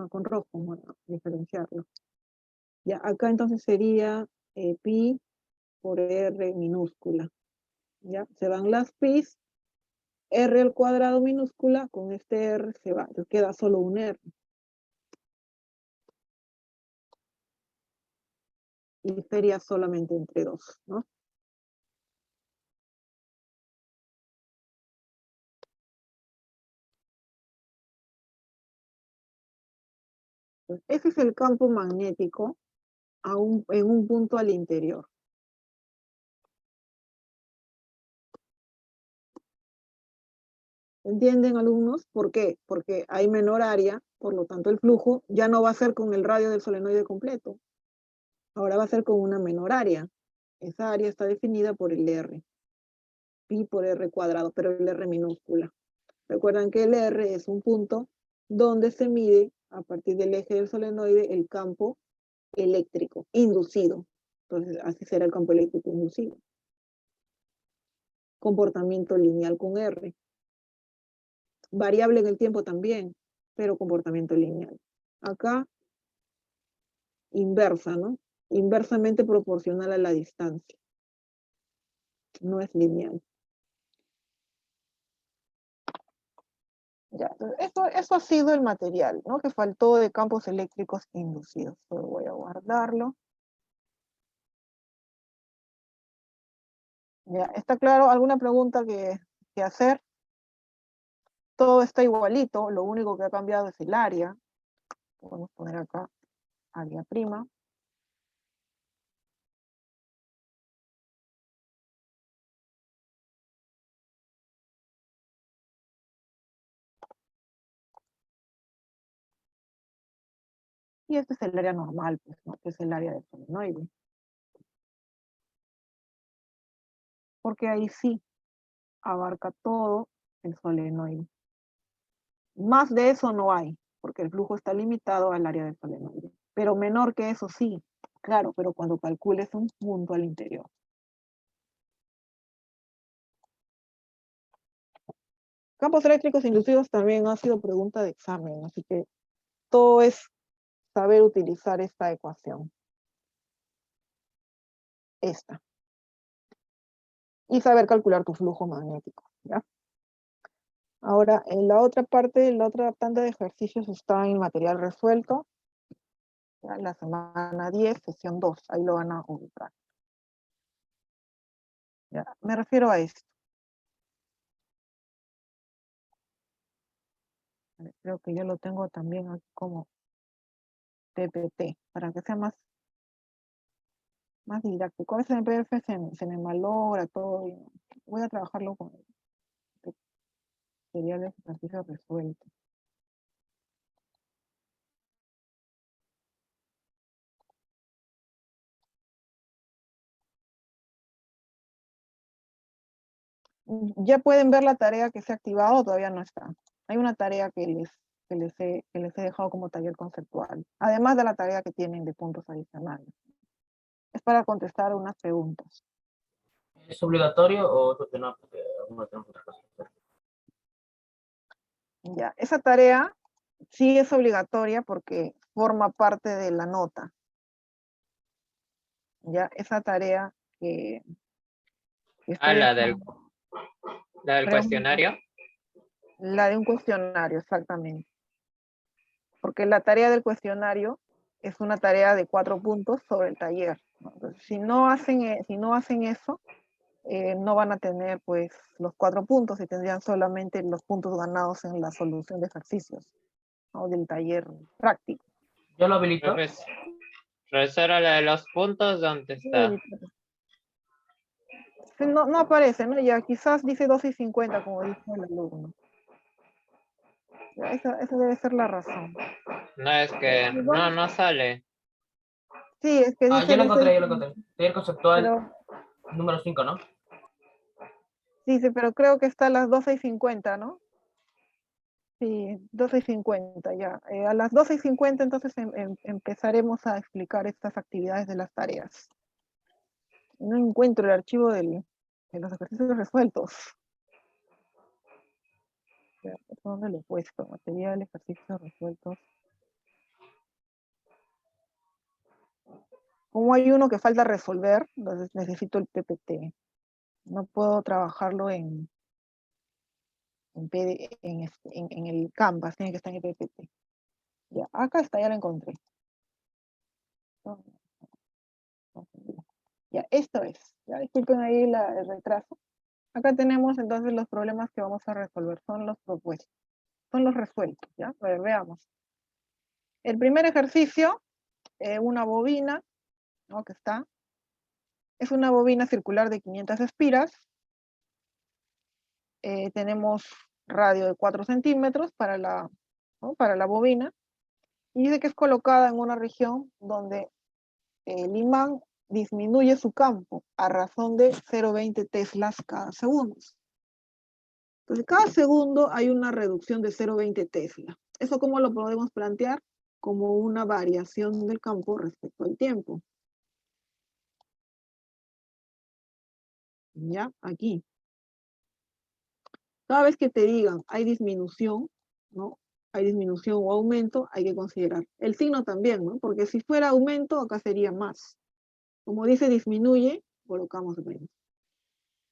[SPEAKER 1] con rojo, bueno, diferenciarlo. Ya, acá entonces sería pi por r minúscula. Ya, se van las pi's, r al cuadrado minúscula, con este r se va, entonces queda solo un r. Y sería solamente entre 2, ¿no? Entonces, ese es el campo magnético en un punto al interior. ¿Entienden, alumnos? ¿Por qué? Porque hay menor área, por lo tanto el flujo ya no va a ser con el radio del solenoide completo. Ahora va a ser con una menor área. Esa área está definida por el R. pi por r cuadrado, pero el r minúscula. Recuerdan que el r es un punto donde se mide a partir del eje del solenoide el campo eléctrico inducido. Entonces, así será el campo eléctrico inducido. Comportamiento lineal con R. Variable en el tiempo también, pero comportamiento lineal. Acá, inversa, ¿no? Inversamente proporcional a la distancia. No es lineal. Ya, entonces eso ha sido el material, ¿no? Que faltó de campos eléctricos inducidos. Solo voy a guardarlo. Ya, ¿está claro? ¿Alguna pregunta que hacer? Todo está igualito, lo único que ha cambiado es el área. Podemos poner acá área prima. Y este es el área normal, pues, ¿no? Que es el área del solenoide. Porque ahí sí abarca todo el solenoide. Más de eso no hay, porque el flujo está limitado al área del solenoide. Pero menor que eso sí, claro, pero cuando calcules un punto al interior. Campos eléctricos inducidos también ha sido pregunta de examen, así que todo es saber utilizar esta ecuación. Esta. Y saber calcular tu flujo magnético, ¿ya? Ahora, en la otra parte, la otra tanda de ejercicios está en material resuelto. ¿Ya? La semana 10, sesión 2, ahí lo van a ubicar. ¿Ya? Me refiero a esto. Creo que yo lo tengo también aquí como PPT, para que sea más didáctico. A veces en PDF se me malogra todo. Y voy a trabajarlo con materiales de ejercicios resueltos. Ya pueden ver la tarea que se ha activado, o todavía no está. Hay una tarea que les he dejado como taller conceptual, además de la tarea que tienen de puntos adicionales. Es para contestar unas preguntas.
[SPEAKER 6] ¿Es obligatorio o es opcional? Porque algunos tenemos otras cosas que hacer.
[SPEAKER 1] Ya, esa tarea sí es obligatoria porque forma parte de la nota. Ya, esa tarea que estoy
[SPEAKER 2] La
[SPEAKER 1] dejando,
[SPEAKER 2] del cuestionario.
[SPEAKER 1] la de un cuestionario, exactamente. Porque la tarea del cuestionario es una tarea de 4 puntos sobre el taller, ¿no? Entonces, si no hacen eso, no van a tener pues los 4 puntos y tendrían solamente los puntos ganados en la solución de ejercicios, ¿no? Del taller práctico.
[SPEAKER 6] Yo lo habilito.
[SPEAKER 2] Profesora, la de los puntos, ¿dónde está?
[SPEAKER 1] Sí, no aparece, ¿no? Ya quizás dice 12:50 como dijo el alumno. Ya, esa debe ser la razón.
[SPEAKER 2] No, es que no sale.
[SPEAKER 1] Sí, es que dice...
[SPEAKER 6] Yo lo encontré. Taller conceptual
[SPEAKER 1] Pero,
[SPEAKER 6] número 5, ¿no?
[SPEAKER 1] dice, pero creo que está a las 12:50, ¿no? Sí, 12:50 ya. A las 12:50 entonces empezaremos a explicar estas actividades de las tareas. No encuentro el archivo de los ejercicios resueltos. ¿Dónde lo he puesto? Material, ejercicios resueltos. Como hay uno que falta resolver, entonces necesito el PPT. No puedo trabajarlo en el Canvas, tiene que estar en el PPT. Ya, acá está, ya lo encontré. Ya, esto es. Ya, disculpen ahí el retraso. Acá tenemos entonces los problemas que vamos a resolver. Son los propuestos. Son los resueltos. ¿Ya? A ver, veamos. El primer ejercicio, una bobina, ¿no? Que está. Es una bobina circular de 500 espiras. Tenemos radio de 4 centímetros para la bobina. Y dice que es colocada en una región donde el imán disminuye su campo a razón de 0,20 teslas cada segundo. Entonces, cada segundo hay una reducción de 0,20 tesla. ¿Eso cómo lo podemos plantear? Como una variación del campo respecto al tiempo. ¿Ya? Aquí. Cada vez que te digan hay disminución, ¿no? Hay disminución o aumento, hay que considerar. El signo también, ¿no? Porque si fuera aumento, acá sería más. Como dice disminuye, colocamos menos.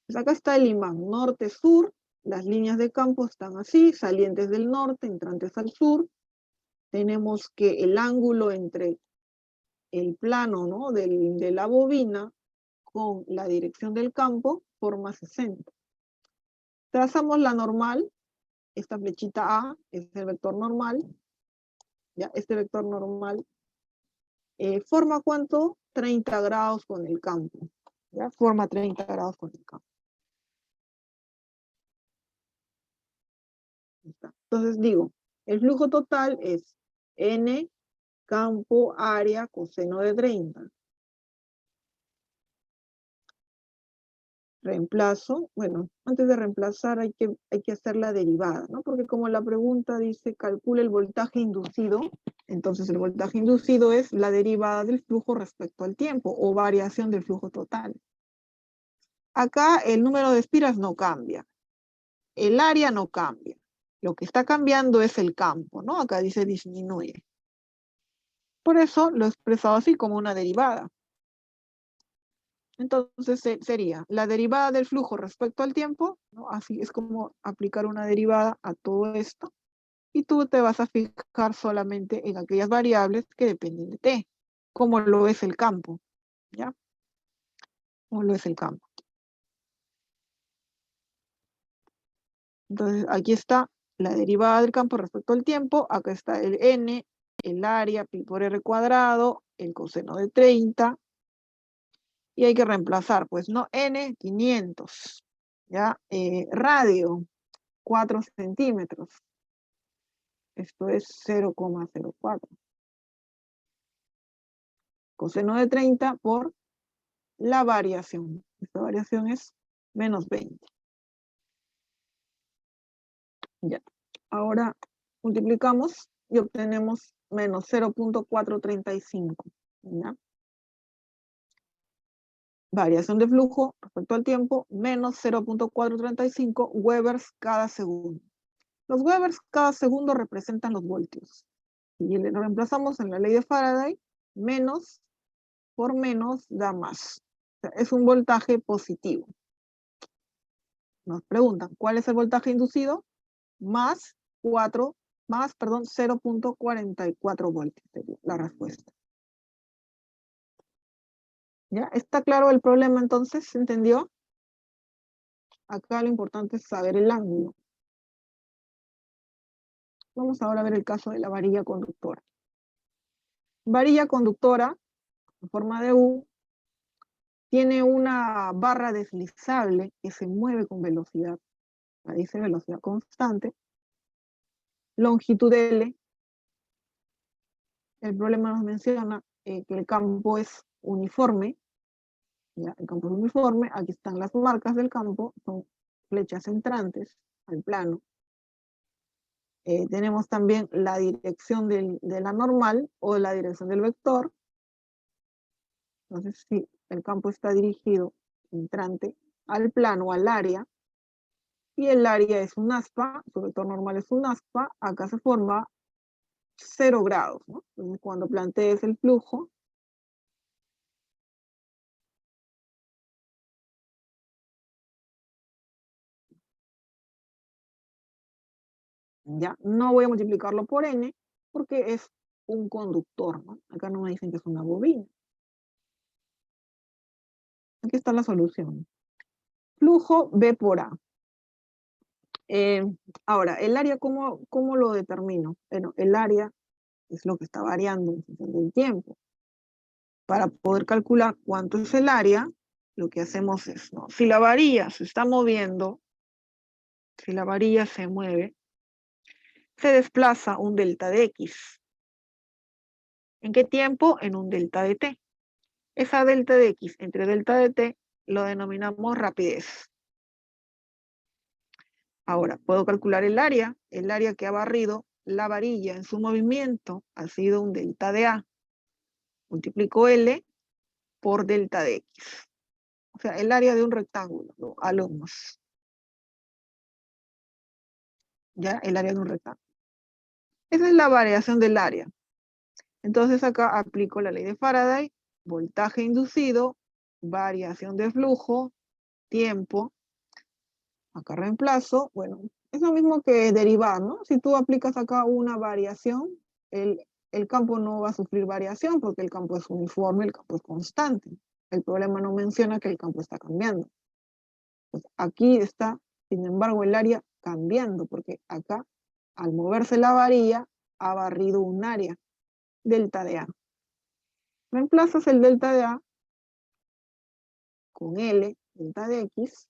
[SPEAKER 1] Pues acá está el imán, norte-sur. Las líneas de campo están así, salientes del norte, entrantes al sur. Tenemos que el ángulo entre el plano, ¿no? de la bobina con la dirección del campo forma 60. Trazamos la normal, esta flechita A es el vector normal, ¿ya? Este vector normal forma ¿cuánto? 30 grados con el campo, ¿ya? Forma 30 grados con el campo. Entonces digo, el flujo total es N campo área coseno de 30. Reemplazo, bueno, antes de reemplazar hay que hacer la derivada, ¿no? Porque como la pregunta dice calcula el voltaje inducido, entonces el voltaje inducido es la derivada del flujo respecto al tiempo o variación del flujo total. Acá el número de espiras no cambia, el área no cambia, lo que está cambiando es el campo, ¿no? Acá dice disminuye. Por eso lo he expresado así como una derivada. Entonces sería la derivada del flujo respecto al tiempo, ¿no? Así es como aplicar una derivada a todo esto. Y tú te vas a fijar solamente en aquellas variables que dependen de t, como lo es el campo, ¿ya? Como lo es el campo. Entonces aquí está la derivada del campo respecto al tiempo, acá está el n, el área, pi por r cuadrado, el coseno de 30, y hay que reemplazar, pues, ¿no? N, 500, ¿ya? Radio, 4 centímetros. Esto es 0,04. Coseno de 30 por la variación. Esta variación es menos 20. Ya. Ahora multiplicamos y obtenemos menos 0,435. ¿Ya? Variación de flujo respecto al tiempo, menos 0,435 Webers cada segundo. Los Webers cada segundo representan los voltios. Y lo reemplazamos en la ley de Faraday, menos por menos da más. O sea, es un voltaje positivo. Nos preguntan, ¿cuál es el voltaje inducido? Más 0,44 voltios sería la respuesta. ¿Ya? ¿Está claro el problema entonces? ¿Se entendió? Acá lo importante es saber el ángulo. Vamos ahora a ver el caso de la varilla conductora. Varilla conductora, en forma de U, tiene una barra deslizable que se mueve con velocidad. Ahí dice velocidad constante. Longitud L. El problema nos menciona que el campo es uniforme. ¿Ya? El campo es uniforme. Aquí están las marcas del campo. Son flechas entrantes al plano. Tenemos también la dirección de la normal o la dirección del vector. Entonces, si el campo está dirigido entrante al plano, al área, y el área es un aspa, su vector normal es un aspa, acá se forma 0 grados, ¿no? Entonces, cuando plantees el flujo, ya, no voy a multiplicarlo por n, porque es un conductor, ¿no? Acá no me dicen que es una bobina. Aquí está la solución. Flujo B por A. Ahora, el área, ¿cómo lo determino? Bueno, el área es lo que está variando en función del tiempo. Para poder calcular cuánto es el área, lo que hacemos es, ¿no? Si la varilla se está moviendo, si la varilla se mueve, se desplaza un delta de X. ¿En qué tiempo? En un delta de T. Esa delta de X entre delta de T lo denominamos rapidez. Ahora, puedo calcular el área que ha barrido la varilla en su movimiento ha sido un delta de A. Multiplico L por delta de X. O sea, el área de un rectángulo, ¿no? Alumnos. ¿Ya? El área de un rectángulo. Esa es la variación del área. Entonces acá aplico la ley de Faraday, voltaje inducido, variación de flujo, tiempo. Acá reemplazo, bueno, es lo mismo que derivar, ¿no? Si tú aplicas acá una variación, el campo no va a sufrir variación porque el campo es uniforme, el campo es constante. El problema no menciona que el campo está cambiando. Pues aquí está, sin embargo, el área cambiando, porque acá, al moverse la varilla, ha barrido un área, delta de A. Reemplazas el delta de A con L, delta de X,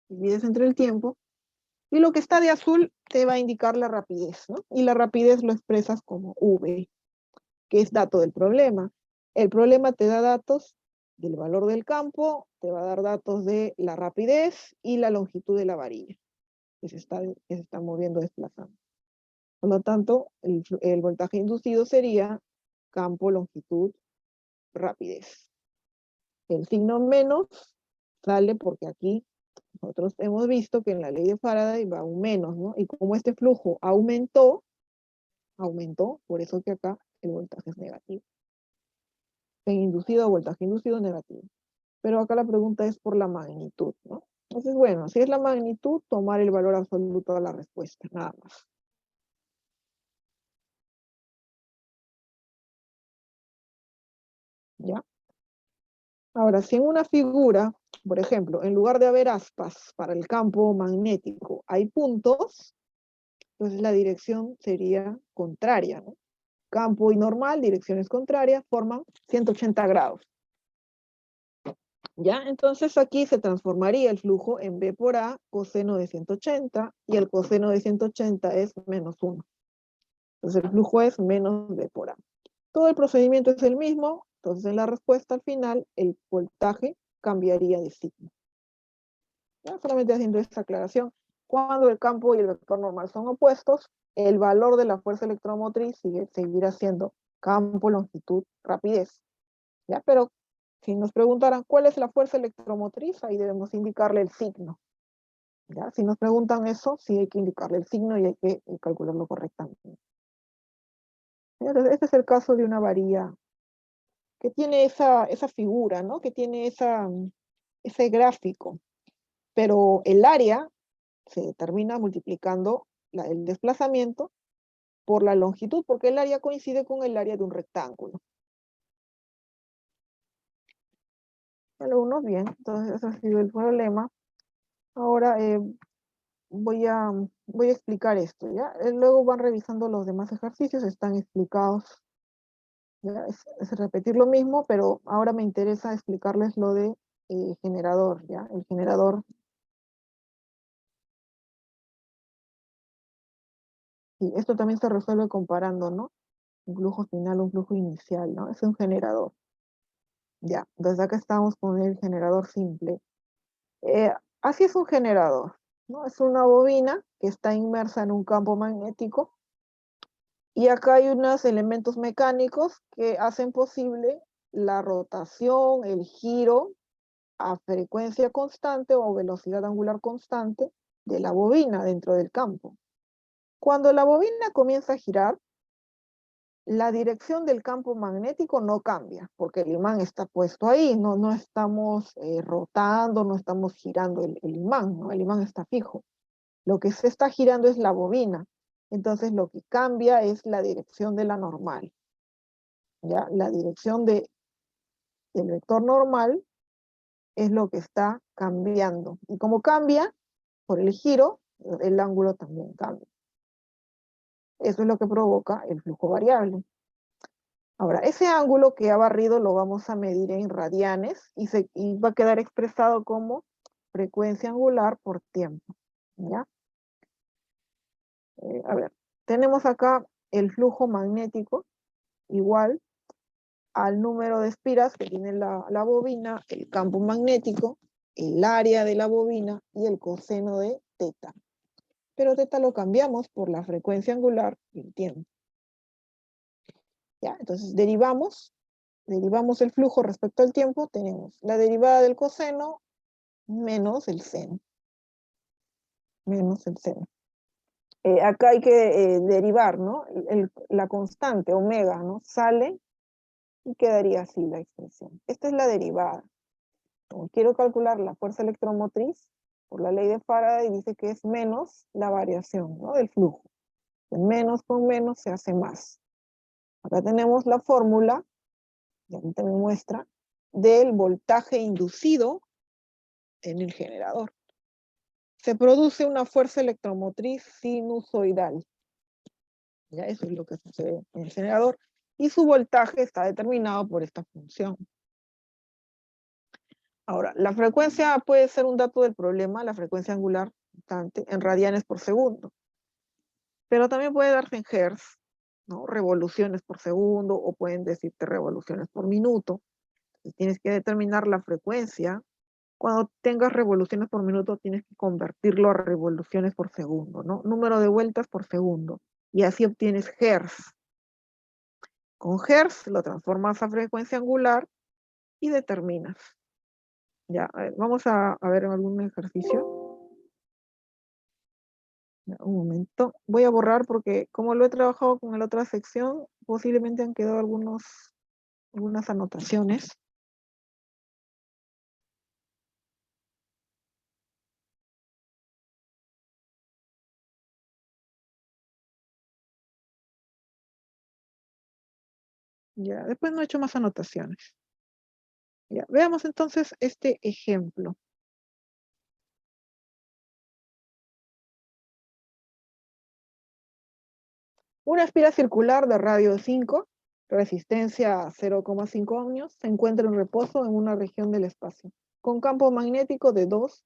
[SPEAKER 1] divides entre el tiempo, y lo que está de azul te va a indicar la rapidez, ¿no? Y la rapidez lo expresas como V, que es dato del problema. El problema te da datos del valor del campo, te va a dar datos de la rapidez y la longitud de la varilla que se está moviendo, desplazando. Por lo tanto, el voltaje inducido sería campo, longitud, rapidez. El signo menos sale porque aquí nosotros hemos visto que en la ley de Faraday va un menos, ¿no? Y como este flujo aumentó, por eso que acá el voltaje es negativo. En inducido, voltaje inducido negativo. Pero acá la pregunta es por la magnitud, ¿no? Entonces, bueno, si es la magnitud, tomar el valor absoluto de la respuesta, nada más. ¿Ya? Ahora, si en una figura, por ejemplo, en lugar de haber aspas para el campo magnético, hay puntos, entonces la dirección sería contraria, ¿no? Campo y normal, direcciones contrarias, forman 180 grados. ¿Ya? Entonces aquí se transformaría el flujo en B por A, coseno de 180, y el coseno de 180 es menos 1. Entonces el flujo es menos B por A. Todo el procedimiento es el mismo, entonces en la respuesta al final el voltaje cambiaría de signo. ¿Ya? Solamente haciendo esta aclaración. Cuando el campo y el vector normal son opuestos, el valor de la fuerza electromotriz seguirá siendo campo, longitud, rapidez. ¿Ya? Pero si nos preguntaran cuál es la fuerza electromotriz, ahí debemos indicarle el signo. ¿Ya? Si nos preguntan eso, sí hay que indicarle el signo y hay que calcularlo correctamente. Entonces, este es el caso de una varilla que tiene esa figura, ¿no? Que tiene ese gráfico. Pero el área se determina multiplicando el desplazamiento por la longitud, porque el área coincide con el área de un rectángulo. Alumnos, bien, entonces ese ha sido el problema. Ahora voy a explicar esto, ¿ya? Luego van revisando los demás ejercicios, están explicados. ¿Ya? Es repetir lo mismo, pero ahora me interesa explicarles lo de generador, ¿ya? El generador. Y esto también se resuelve comparando, ¿no? Un flujo final, un flujo inicial, ¿no? Es un generador. Ya, entonces acá estamos con el generador simple. Así es un generador, ¿no? Es una bobina que está inmersa en un campo magnético y acá hay unos elementos mecánicos que hacen posible la rotación, el giro a frecuencia constante o velocidad angular constante de la bobina dentro del campo. Cuando la bobina comienza a girar, la dirección del campo magnético no cambia, porque el imán está puesto ahí, no estamos rotando, no estamos girando el imán, ¿no? El imán está fijo. Lo que se está girando es la bobina. Entonces lo que cambia es la dirección de la normal. ¿Ya? La dirección del vector normal es lo que está cambiando. Y como cambia por el giro, el ángulo también cambia. Eso es lo que provoca el flujo variable. Ahora, ese ángulo que ha barrido lo vamos a medir en radianes y va a quedar expresado como frecuencia angular por tiempo. ¿Ya? A ver, tenemos acá el flujo magnético, igual, al número de espiras que tiene la bobina, el campo magnético, el área de la bobina y el coseno de teta. Pero teta lo cambiamos por la frecuencia angular y el tiempo. ¿Ya? Entonces derivamos el flujo respecto al tiempo, tenemos la derivada del coseno menos el seno. Menos el seno. Acá hay que derivar, ¿no? La constante omega, ¿no? Sale y quedaría así la expresión. Esta es la derivada. Como quiero calcular la fuerza electromotriz, por la ley de Faraday dice que es menos la variación, ¿no? Del flujo. Menos con menos se hace más. Acá tenemos la fórmula, y ahorita me muestra, del voltaje inducido en el generador. Se produce una fuerza electromotriz sinusoidal. Ya, eso es lo que sucede en el generador. Y su voltaje está determinado por esta función. Ahora, la frecuencia puede ser un dato del problema, la frecuencia angular constante, en radianes por segundo. Pero también puede darse en hertz, ¿no? Revoluciones por segundo, o pueden decirte revoluciones por minuto. Entonces, tienes que determinar la frecuencia. Cuando tengas revoluciones por minuto, tienes que convertirlo a revoluciones por segundo, ¿no? Número de vueltas por segundo. Y así obtienes hertz. Con hertz lo transformas a frecuencia angular y determinas. Ya, vamos a ver algún ejercicio. Ya, un momento. Voy a borrar porque como lo he trabajado con la otra sección, posiblemente han quedado algunas anotaciones. Ya, después no he hecho más anotaciones. Ya, veamos entonces este ejemplo. Una espira circular de radio 5, resistencia 0,5 ohmios, se encuentra en reposo en una región del espacio, con campo magnético de 2.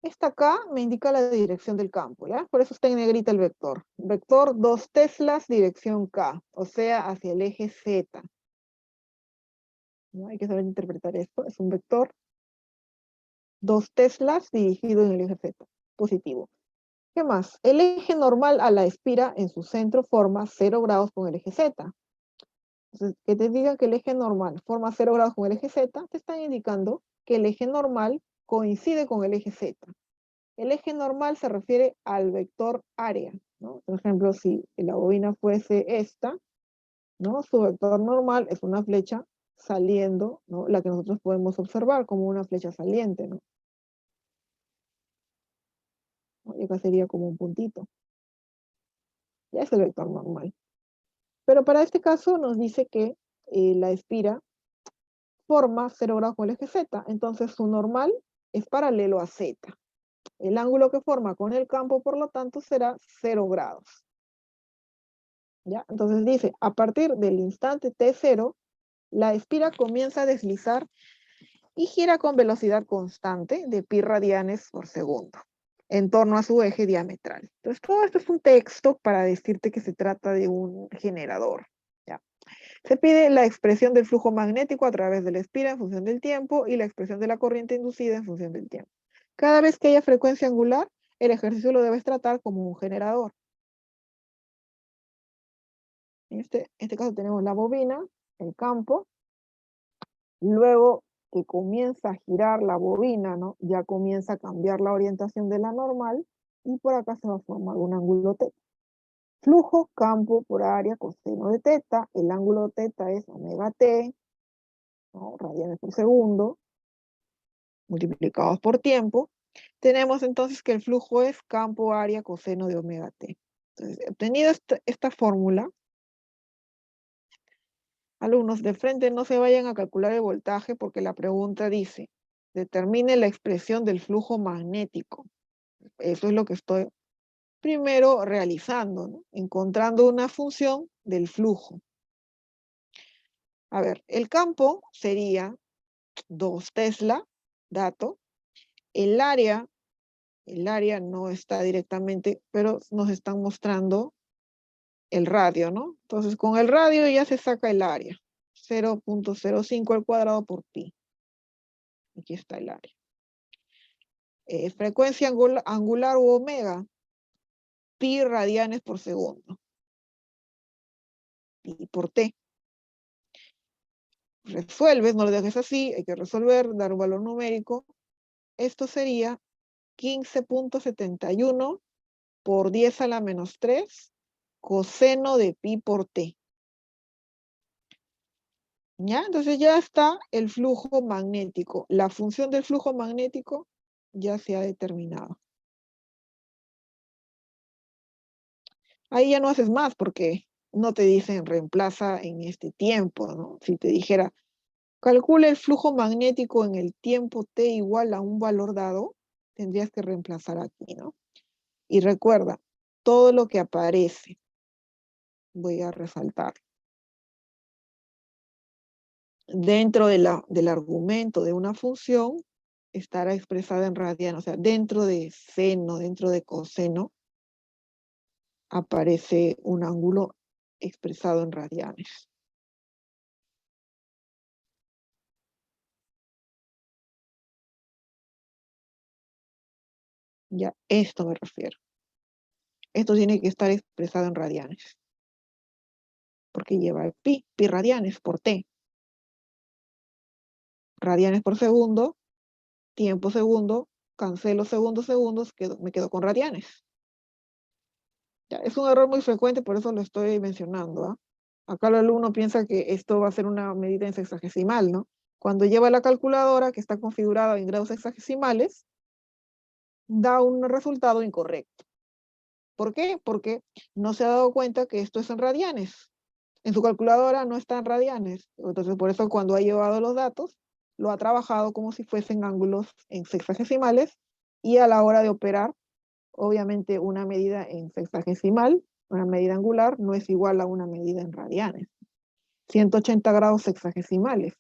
[SPEAKER 1] Esta K me indica la dirección del campo, ¿ya? Por eso está en negrita el vector. Vector 2 teslas, dirección K, o sea, hacia el eje Z. ¿No? Hay que saber interpretar esto. Es un vector 2 teslas dirigido en el eje Z, positivo. ¿Qué más? El eje normal a la espira en su centro forma 0 grados con el eje Z. Entonces, que te digan que el eje normal forma 0 grados con el eje Z, te están indicando que el eje normal coincide con el eje Z. El eje normal se refiere al vector área, ¿no? Por ejemplo, si la bobina fuese esta, ¿no? Su vector normal es una flecha saliendo, ¿no? La que nosotros podemos observar como una flecha saliente, ¿no? Y acá sería como un puntito. Ya es el vector normal. Pero para este caso nos dice que la espira forma 0 grados con el eje Z, entonces su normal es paralelo a Z. El ángulo que forma con el campo, por lo tanto, será 0 grados. ¿Ya? Entonces dice, a partir del instante T0, la espira comienza a deslizar y gira con velocidad constante de pi radianes por segundo, en torno a su eje diametral. Entonces todo esto es un texto para decirte que se trata de un generador. ¿Ya? Se pide la expresión del flujo magnético a través de la espira en función del tiempo y la expresión de la corriente inducida en función del tiempo. Cada vez que haya frecuencia angular, el ejercicio lo debes tratar como un generador. En este caso tenemos la bobina, el campo, luego que comienza a girar la bobina, ¿no? Ya comienza a cambiar la orientación de la normal, y por acá se va a formar un ángulo θ. Flujo, campo por área, coseno de teta, el ángulo θ es omega t, ¿no? Radianes por segundo, multiplicados por tiempo. Tenemos entonces que el flujo es campo, área, coseno de omega t. Entonces, obtenida esta fórmula, alumnos, de frente no se vayan a calcular el voltaje porque la pregunta dice, determine la expresión del flujo magnético. Eso es lo que estoy primero realizando, ¿no? Encontrando una función del flujo. A ver, el campo sería 2 tesla, dato. El área no está directamente, pero nos están mostrando el radio, ¿no? Entonces, con el radio ya se saca el área. 0.05 al cuadrado por pi. Aquí está el área. Frecuencia angular u omega, pi radianes por segundo. Pi por t. Resuelves, no lo dejes así, hay que resolver, dar un valor numérico. Esto sería 15.71 por 10 a la menos 3 coseno de pi por t. ¿Ya? Entonces ya está el flujo magnético. La función del flujo magnético ya se ha determinado. Ahí ya no haces más porque no te dicen reemplaza en este tiempo, ¿no? Si te dijera, calcula el flujo magnético en el tiempo t igual a un valor dado, tendrías que reemplazar aquí, ¿no? Y recuerda, todo lo que aparece, voy a resaltar, dentro del argumento de una función, estará expresada en radianes. O sea, dentro de seno, dentro de coseno, aparece un ángulo expresado en radianes. Ya, esto me refiero. Esto tiene que estar expresado en radianes. Porque lleva el pi radianes por t. Radianes por segundo, tiempo segundo, cancelo segundos, me quedo con radianes. Ya, es un error muy frecuente, por eso lo estoy mencionando, ¿ah? Acá el alumno piensa que esto va a ser una medida en sexagesimal, ¿no? Cuando lleva la calculadora, que está configurada en grados sexagesimales, da un resultado incorrecto. ¿Por qué? Porque no se ha dado cuenta que esto es en radianes. En su calculadora no está en radianes. Entonces, por eso cuando ha llevado los datos, lo ha trabajado como si fuesen ángulos en sexagesimales, y a la hora de operar, obviamente una medida en sexagesimal, una medida angular, no es igual a una medida en radianes. 180 grados sexagesimales.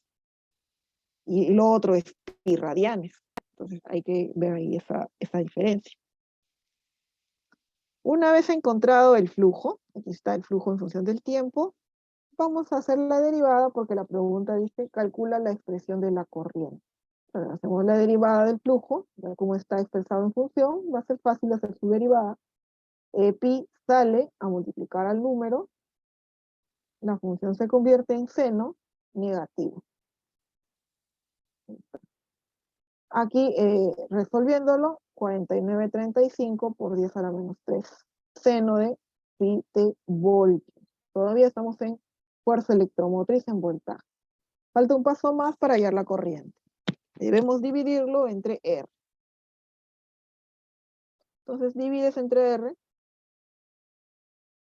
[SPEAKER 1] Y lo otro es pi radianes. Entonces hay que ver ahí esa diferencia. Una vez encontrado el flujo, aquí está el flujo en función del tiempo, vamos a hacer la derivada porque la pregunta dice, calcula la expresión de la corriente. Bueno, hacemos la derivada del flujo, ya como está expresado en función, va a ser fácil hacer su derivada. Pi sale a multiplicar al número, la función se convierte en seno negativo. Aquí, resolviéndolo, 49,35 por 10 a la menos 3. Seno de pi t voltios. Todavía estamos en fuerza electromotriz en voltaje. Falta un paso más para hallar la corriente. Debemos dividirlo entre R. Entonces divides entre R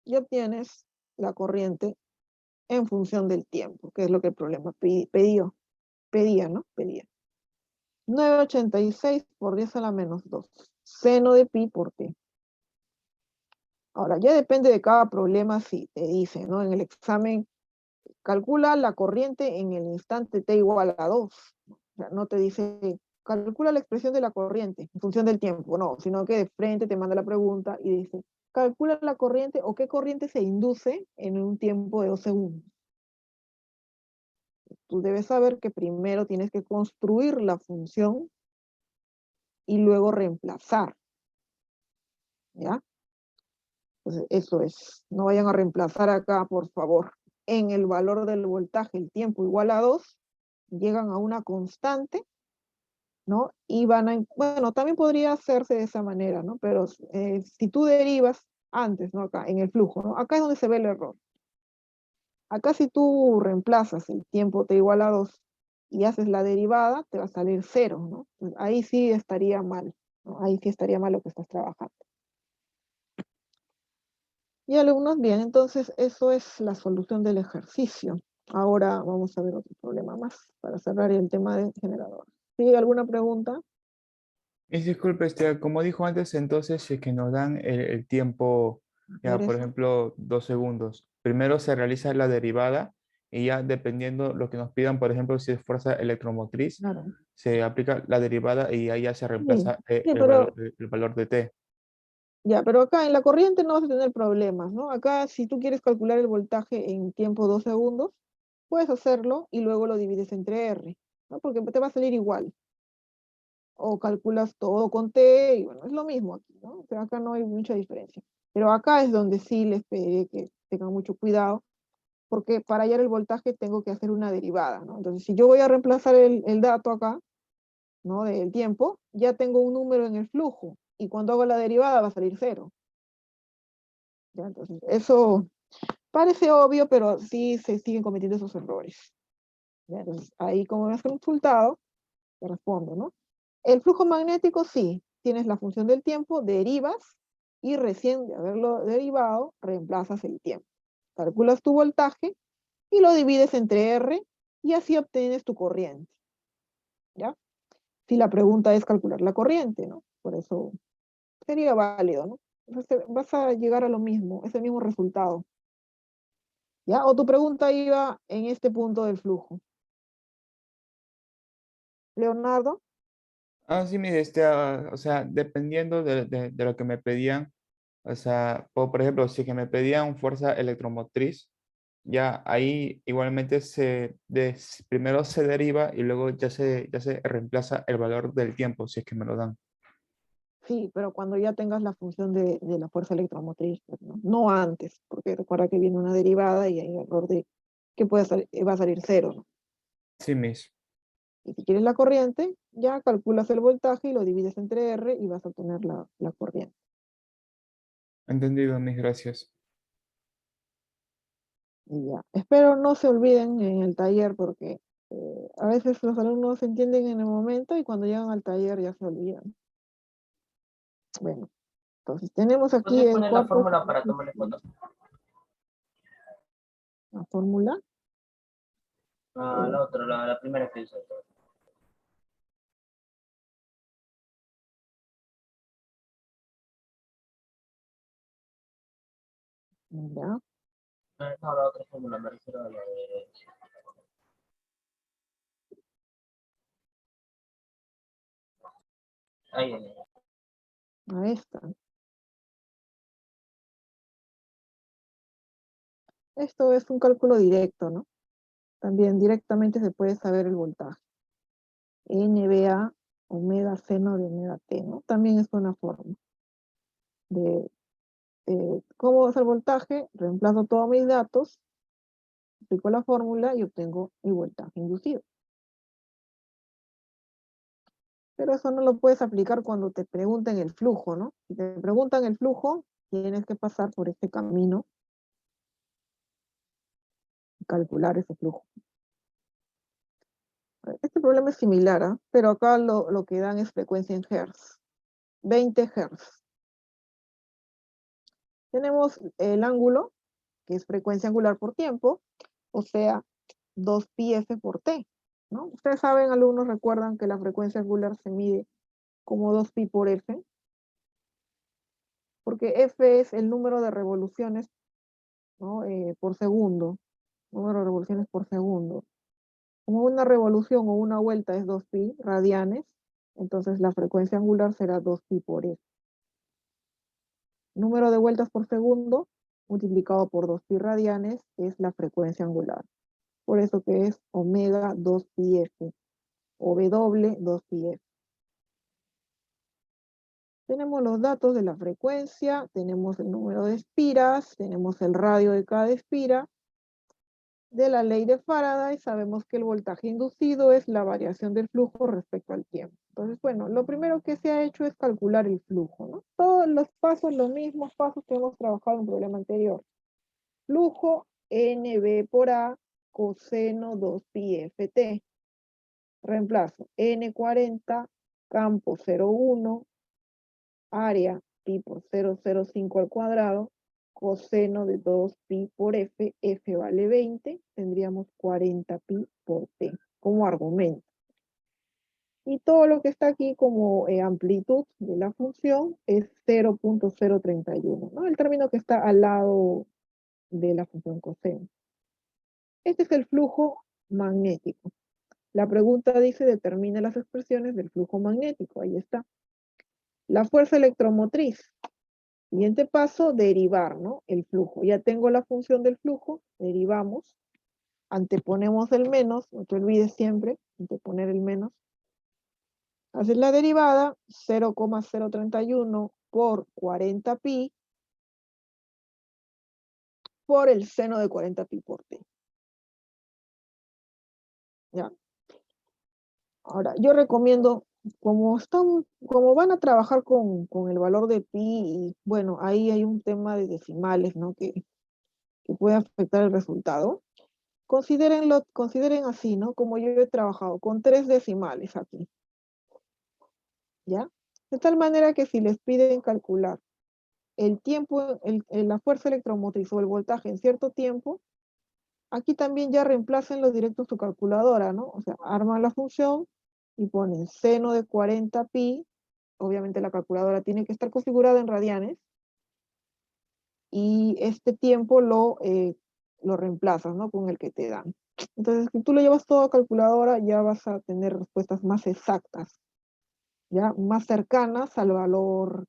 [SPEAKER 1] y obtienes la corriente en función del tiempo, que es lo que el problema pedía, ¿no? Pedía. 9,86 por 10 a la menos 2. Seno de pi por t. Ahora, ya depende de cada problema si te dice, ¿no? En el examen, calcula la corriente en el instante t igual a 2. O sea, no te dice, calcula la expresión de la corriente en función del tiempo, no, sino que de frente te manda la pregunta y dice, calcula la corriente o qué corriente se induce en un tiempo de 2 segundos. Tú debes saber que primero tienes que construir la función y luego reemplazar. ¿Ya? Entonces, eso es. No vayan a reemplazar acá, por favor. En el valor del voltaje, el tiempo igual a 2, llegan a una constante, ¿no? Y van a, bueno, también podría hacerse de esa manera, ¿no? Pero si tú derivas antes, ¿no? Acá, en el flujo, ¿no? Acá es donde se ve el error. Acá si tú reemplazas el tiempo t igual a 2 y haces la derivada, te va a salir 0, ¿no? Pues ahí sí estaría mal, ¿no? Ahí sí estaría mal lo que estás trabajando. Y alumnos, bien, entonces eso es la solución del ejercicio. Ahora vamos a ver otro problema más para cerrar el tema del generador. ¿Sigue alguna pregunta?
[SPEAKER 4] Y disculpe, como dijo antes, entonces, si es que nos dan el tiempo, ya por
[SPEAKER 1] Regresa.
[SPEAKER 4] ejemplo, 2 segundos, primero se realiza la derivada y ya dependiendo lo que nos pidan, por ejemplo, si es fuerza electromotriz,
[SPEAKER 1] Claro.
[SPEAKER 4] se aplica la derivada y ahí ya se reemplaza
[SPEAKER 1] Sí, pero
[SPEAKER 4] el valor de t.
[SPEAKER 1] Ya, pero acá en la corriente no vas a tener problemas, ¿no? Acá si tú quieres calcular el voltaje en tiempo 2 segundos, puedes hacerlo y luego lo divides entre R, ¿no? Porque te va a salir igual. O calculas todo con T y bueno, es lo mismo aquí, ¿no? O sea, acá no hay mucha diferencia. Pero acá es donde sí les pediré que tengan mucho cuidado, porque para hallar el voltaje tengo que hacer una derivada, ¿no? Entonces, si yo voy a reemplazar el dato acá, ¿no? Del tiempo, ya tengo un número en el flujo, y cuando hago la derivada va a salir 0. ¿Ya? Entonces, eso parece obvio, pero sí se siguen cometiendo esos errores. ¿Ya? Entonces, ahí como me has consultado, te respondo, ¿no? El flujo magnético sí, tienes la función del tiempo, derivas, y recién de haberlo derivado, reemplazas el tiempo. Calculas tu voltaje y lo divides entre R, y así obtienes tu corriente. ¿Ya? Si la pregunta es calcular la corriente, ¿no? Por eso sería válido, ¿no? Entonces, vas a llegar a lo mismo, ese mismo resultado. ¿Ya? O tu pregunta iba en este punto del flujo. Leonardo,
[SPEAKER 4] Ah, sí, mire, o sea, dependiendo de lo que me pedían, o sea, por ejemplo, si que me pedían fuerza electromotriz, ya ahí igualmente primero se deriva y luego ya se reemplaza el valor del tiempo, si es que me lo dan.
[SPEAKER 1] sí, pero cuando ya tengas la función de la fuerza electromotriz, pues, ¿no? No antes, porque recuerda que viene una derivada y hay error de que va a salir 0, ¿no?
[SPEAKER 4] Sí, mis.
[SPEAKER 1] Y si quieres la corriente, ya calculas el voltaje y lo divides entre R y vas a obtener la corriente.
[SPEAKER 4] Entendido, mis gracias.
[SPEAKER 1] Y ya. Espero no se olviden en el taller porque a veces los alumnos entienden en el momento y cuando llegan al taller ya se olvidan. Bueno, entonces tenemos aquí
[SPEAKER 6] ¿Puedes
[SPEAKER 1] el
[SPEAKER 6] poner la
[SPEAKER 1] cuarto
[SPEAKER 6] fórmula para tomarle
[SPEAKER 1] ejercicio,
[SPEAKER 6] foto?
[SPEAKER 1] la fórmula.
[SPEAKER 6] Ah, la otra, la primera que hice.
[SPEAKER 1] Ya.
[SPEAKER 6] No, la otra fórmula, me refiero a la de... Ahí, ahí.
[SPEAKER 1] Ahí está. Esto es un cálculo directo, ¿no? También directamente se puede saber el voltaje. NBA omega seno de omega T, ¿no? También es una forma de cómo es el voltaje, reemplazo todos mis datos, aplico la fórmula y obtengo mi voltaje inducido. Pero eso no lo puedes aplicar cuando te pregunten el flujo, ¿no? Si te preguntan el flujo, tienes que pasar por este camino y calcular ese flujo. Este problema es similar, ¿ah? Pero acá lo que dan es frecuencia en Hertz. 20 Hertz. Tenemos el ángulo, que es frecuencia angular por tiempo, o sea, 2πf por t, ¿no? Ustedes saben, alumnos, recuerdan que la frecuencia angular se mide como 2π por f, porque f es el número de revoluciones, ¿no? Por segundo, número de revoluciones por segundo. Como una revolución o una vuelta es 2π radianes, entonces la frecuencia angular será 2π por f. Número de vueltas por segundo multiplicado por 2π radianes es la frecuencia angular. Por eso que es omega 2πf o W 2πf. Tenemos los datos de la frecuencia, tenemos el número de espiras, tenemos el radio de cada espira. De la ley de Faraday sabemos que el voltaje inducido es la variación del flujo respecto al tiempo. Entonces, bueno, lo primero que se ha hecho es calcular el flujo, ¿no? Todos los pasos, los mismos pasos que hemos trabajado en el problema anterior. Flujo NB por A coseno 2πft. Reemplazo N40, campo 0,1, área pi por 0,05 al cuadrado, coseno de 2pi por f, f vale 20, tendríamos 40pi por t como argumento. Y todo lo que está aquí como amplitud de la función es 0,031, ¿no? El término que está al lado de la función coseno. Este es el flujo magnético. La pregunta dice, determine las expresiones del flujo magnético. Ahí está. La fuerza electromotriz. Siguiente paso, derivar, ¿no? El flujo. Ya tengo la función del flujo, derivamos, anteponemos el menos, no te olvides siempre, anteponer el menos. Haces la derivada, 0,031 por 40 pi por el seno de 40 pi por t. ¿Ya? Ahora, yo recomiendo, como van a trabajar con el valor de pi, y bueno, ahí hay un tema de decimales, ¿no? Que puede afectar el resultado. Consideren así, ¿no? Como yo he trabajado, con 3 decimales aquí. ¿Ya? De tal manera que si les piden calcular el tiempo, la fuerza electromotriz o el voltaje en cierto tiempo, aquí también ya reemplácenlo directo en su calculadora, ¿no? O sea, arman la función y ponen seno de 40 pi, obviamente la calculadora tiene que estar configurada en radianes, y este tiempo lo reemplazas, ¿no? Con el que te dan. Entonces, si tú lo llevas todo a calculadora, ya vas a tener respuestas más exactas, ya más cercanas al valor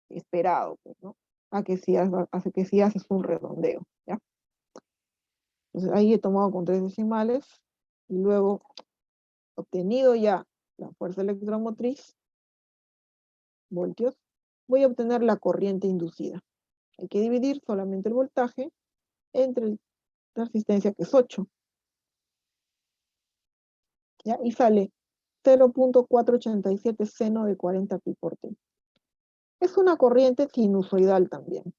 [SPEAKER 1] esperado, pues, ¿no? Hace que si haces un redondeo, ¿ya? Entonces, ahí he tomado con 3 decimales, y luego, obtenido ya la fuerza electromotriz, voltios, voy a obtener la corriente inducida. Hay que dividir solamente el voltaje entre la resistencia, que es 8. ¿Ya? Y sale 0,487 seno de 40 pi por t. Es una corriente sinusoidal también.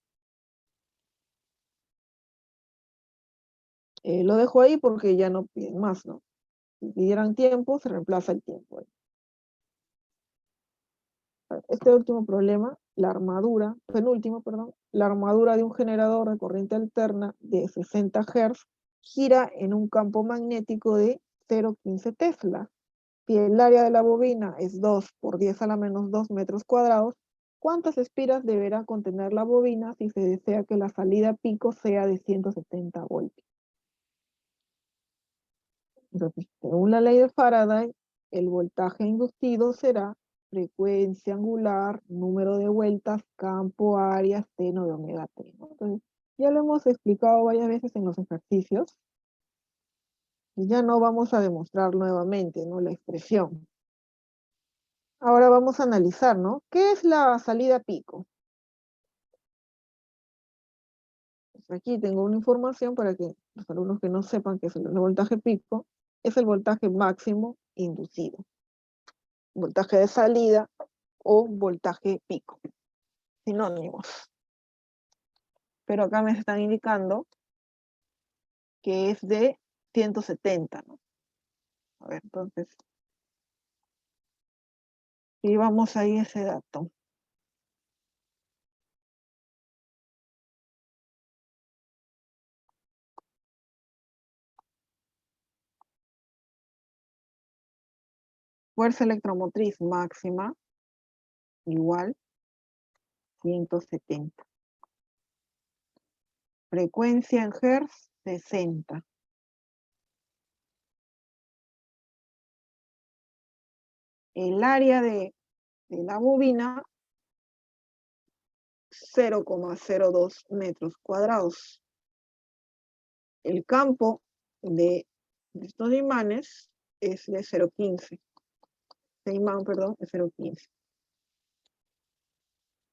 [SPEAKER 1] Lo dejo ahí porque ya no piden más, ¿no? Si pidieran tiempo, se reemplaza el tiempo. Este último problema, penúltimo, perdón, la armadura de un generador de corriente alterna de 60 Hz gira en un campo magnético de 0,15 Tesla. Si el área de la bobina es 2 por 10 a la menos 2 metros cuadrados, ¿cuántas espiras deberá contener la bobina si se desea que la salida pico sea de 170 voltios? Entonces, según la ley de Faraday, el voltaje inducido será frecuencia angular, número de vueltas, campo, área, seno de omega t, ¿no? Entonces, ya lo hemos explicado varias veces en los ejercicios, y ya no vamos a demostrar nuevamente, ¿no? La expresión. Ahora vamos a analizar, ¿no? ¿Qué es la salida pico? Pues aquí tengo una información para que los alumnos que no sepan qué es el voltaje pico, es el voltaje máximo inducido. Voltaje de salida o voltaje pico. Sinónimos. Pero acá me están indicando que es de 170, ¿no? A ver, entonces, y vamos ahí a ese dato. Fuerza electromotriz máxima igual 170. Frecuencia en Hertz 60. El área de la bobina 0,02 metros cuadrados. El campo de estos imanes es de 0,15. Este imán, perdón, es 0,15.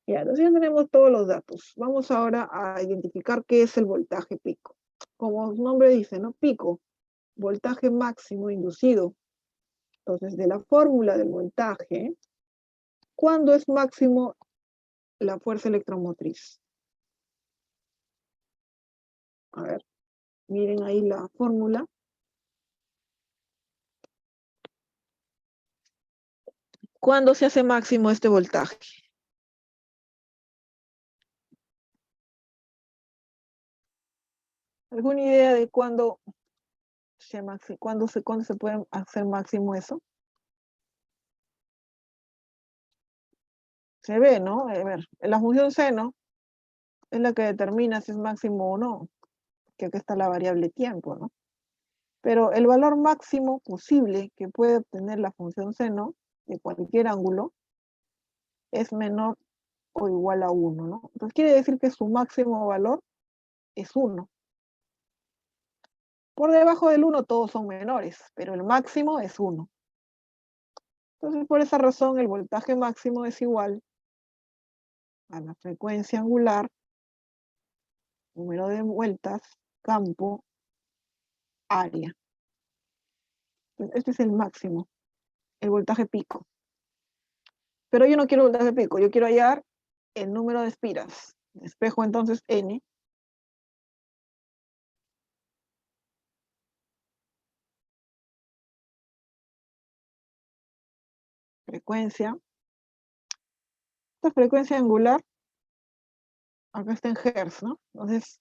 [SPEAKER 1] Ya, entonces ya tenemos todos los datos. Vamos ahora a identificar qué es el voltaje pico. Como su nombre dice, ¿no? Pico, voltaje máximo inducido. Entonces, de la fórmula del voltaje, ¿cuándo es máximo la fuerza electromotriz? A ver, miren ahí la fórmula. ¿Cuándo se hace máximo este voltaje? ¿Alguna idea de cuándo cuándo se puede hacer máximo eso? Se ve, ¿no? A ver, la función seno es la que determina si es máximo o no, que aquí está la variable tiempo, ¿no? Pero el valor máximo posible que puede obtener la función seno de cualquier ángulo es menor o igual a 1, ¿no? Entonces quiere decir que su máximo valor es 1. Por debajo del 1 todos son menores, pero el máximo es 1. Entonces, por esa razón, el voltaje máximo es igual a la frecuencia angular, número de vueltas, campo, área. Entonces, este es el máximo, el voltaje pico. Pero yo no quiero voltaje pico, yo quiero hallar el número de espiras. Espejo entonces N. Frecuencia. Esta frecuencia angular, acá está en Hertz, ¿no? Entonces,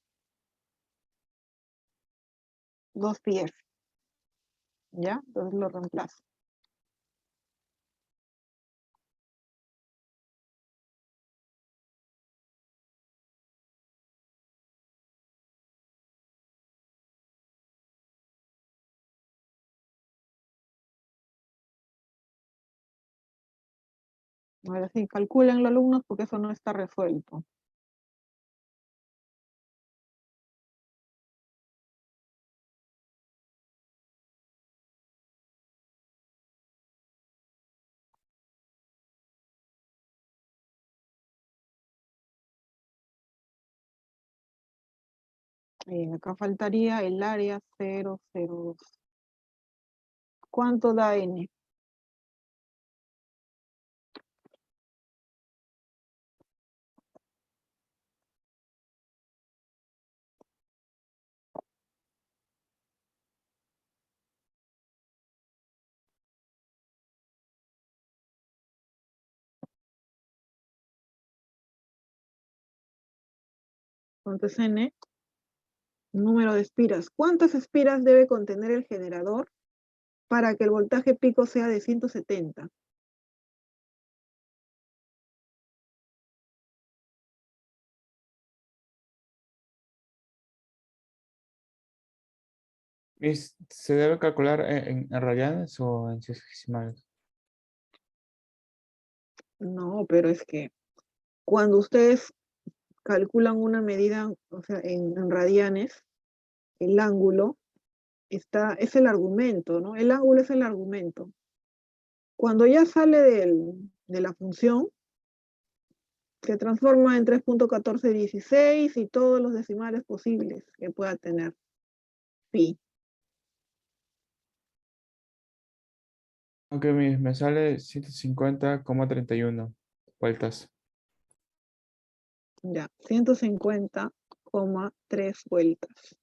[SPEAKER 1] 2πf. ¿Ya? Entonces lo reemplazo. Ahora sí, calculen los alumnos porque eso no está resuelto. Acá faltaría el área 002. ¿Cuánto da N? Entonces N, número de espiras. ¿Cuántas espiras debe contener el generador para que el voltaje pico sea de 170?
[SPEAKER 4] ¿Se debe calcular en radianes o en sexagesimales?
[SPEAKER 1] No, pero es que cuando ustedes calculan una medida, o sea, en radianes, el ángulo es el argumento, ¿no? El ángulo es el argumento. Cuando ya sale de la función, se transforma en 3.1416 y todos los decimales posibles que pueda tener pi.
[SPEAKER 4] Aunque me sale 150,31 vueltas.
[SPEAKER 1] Ya, 150,3 vueltas.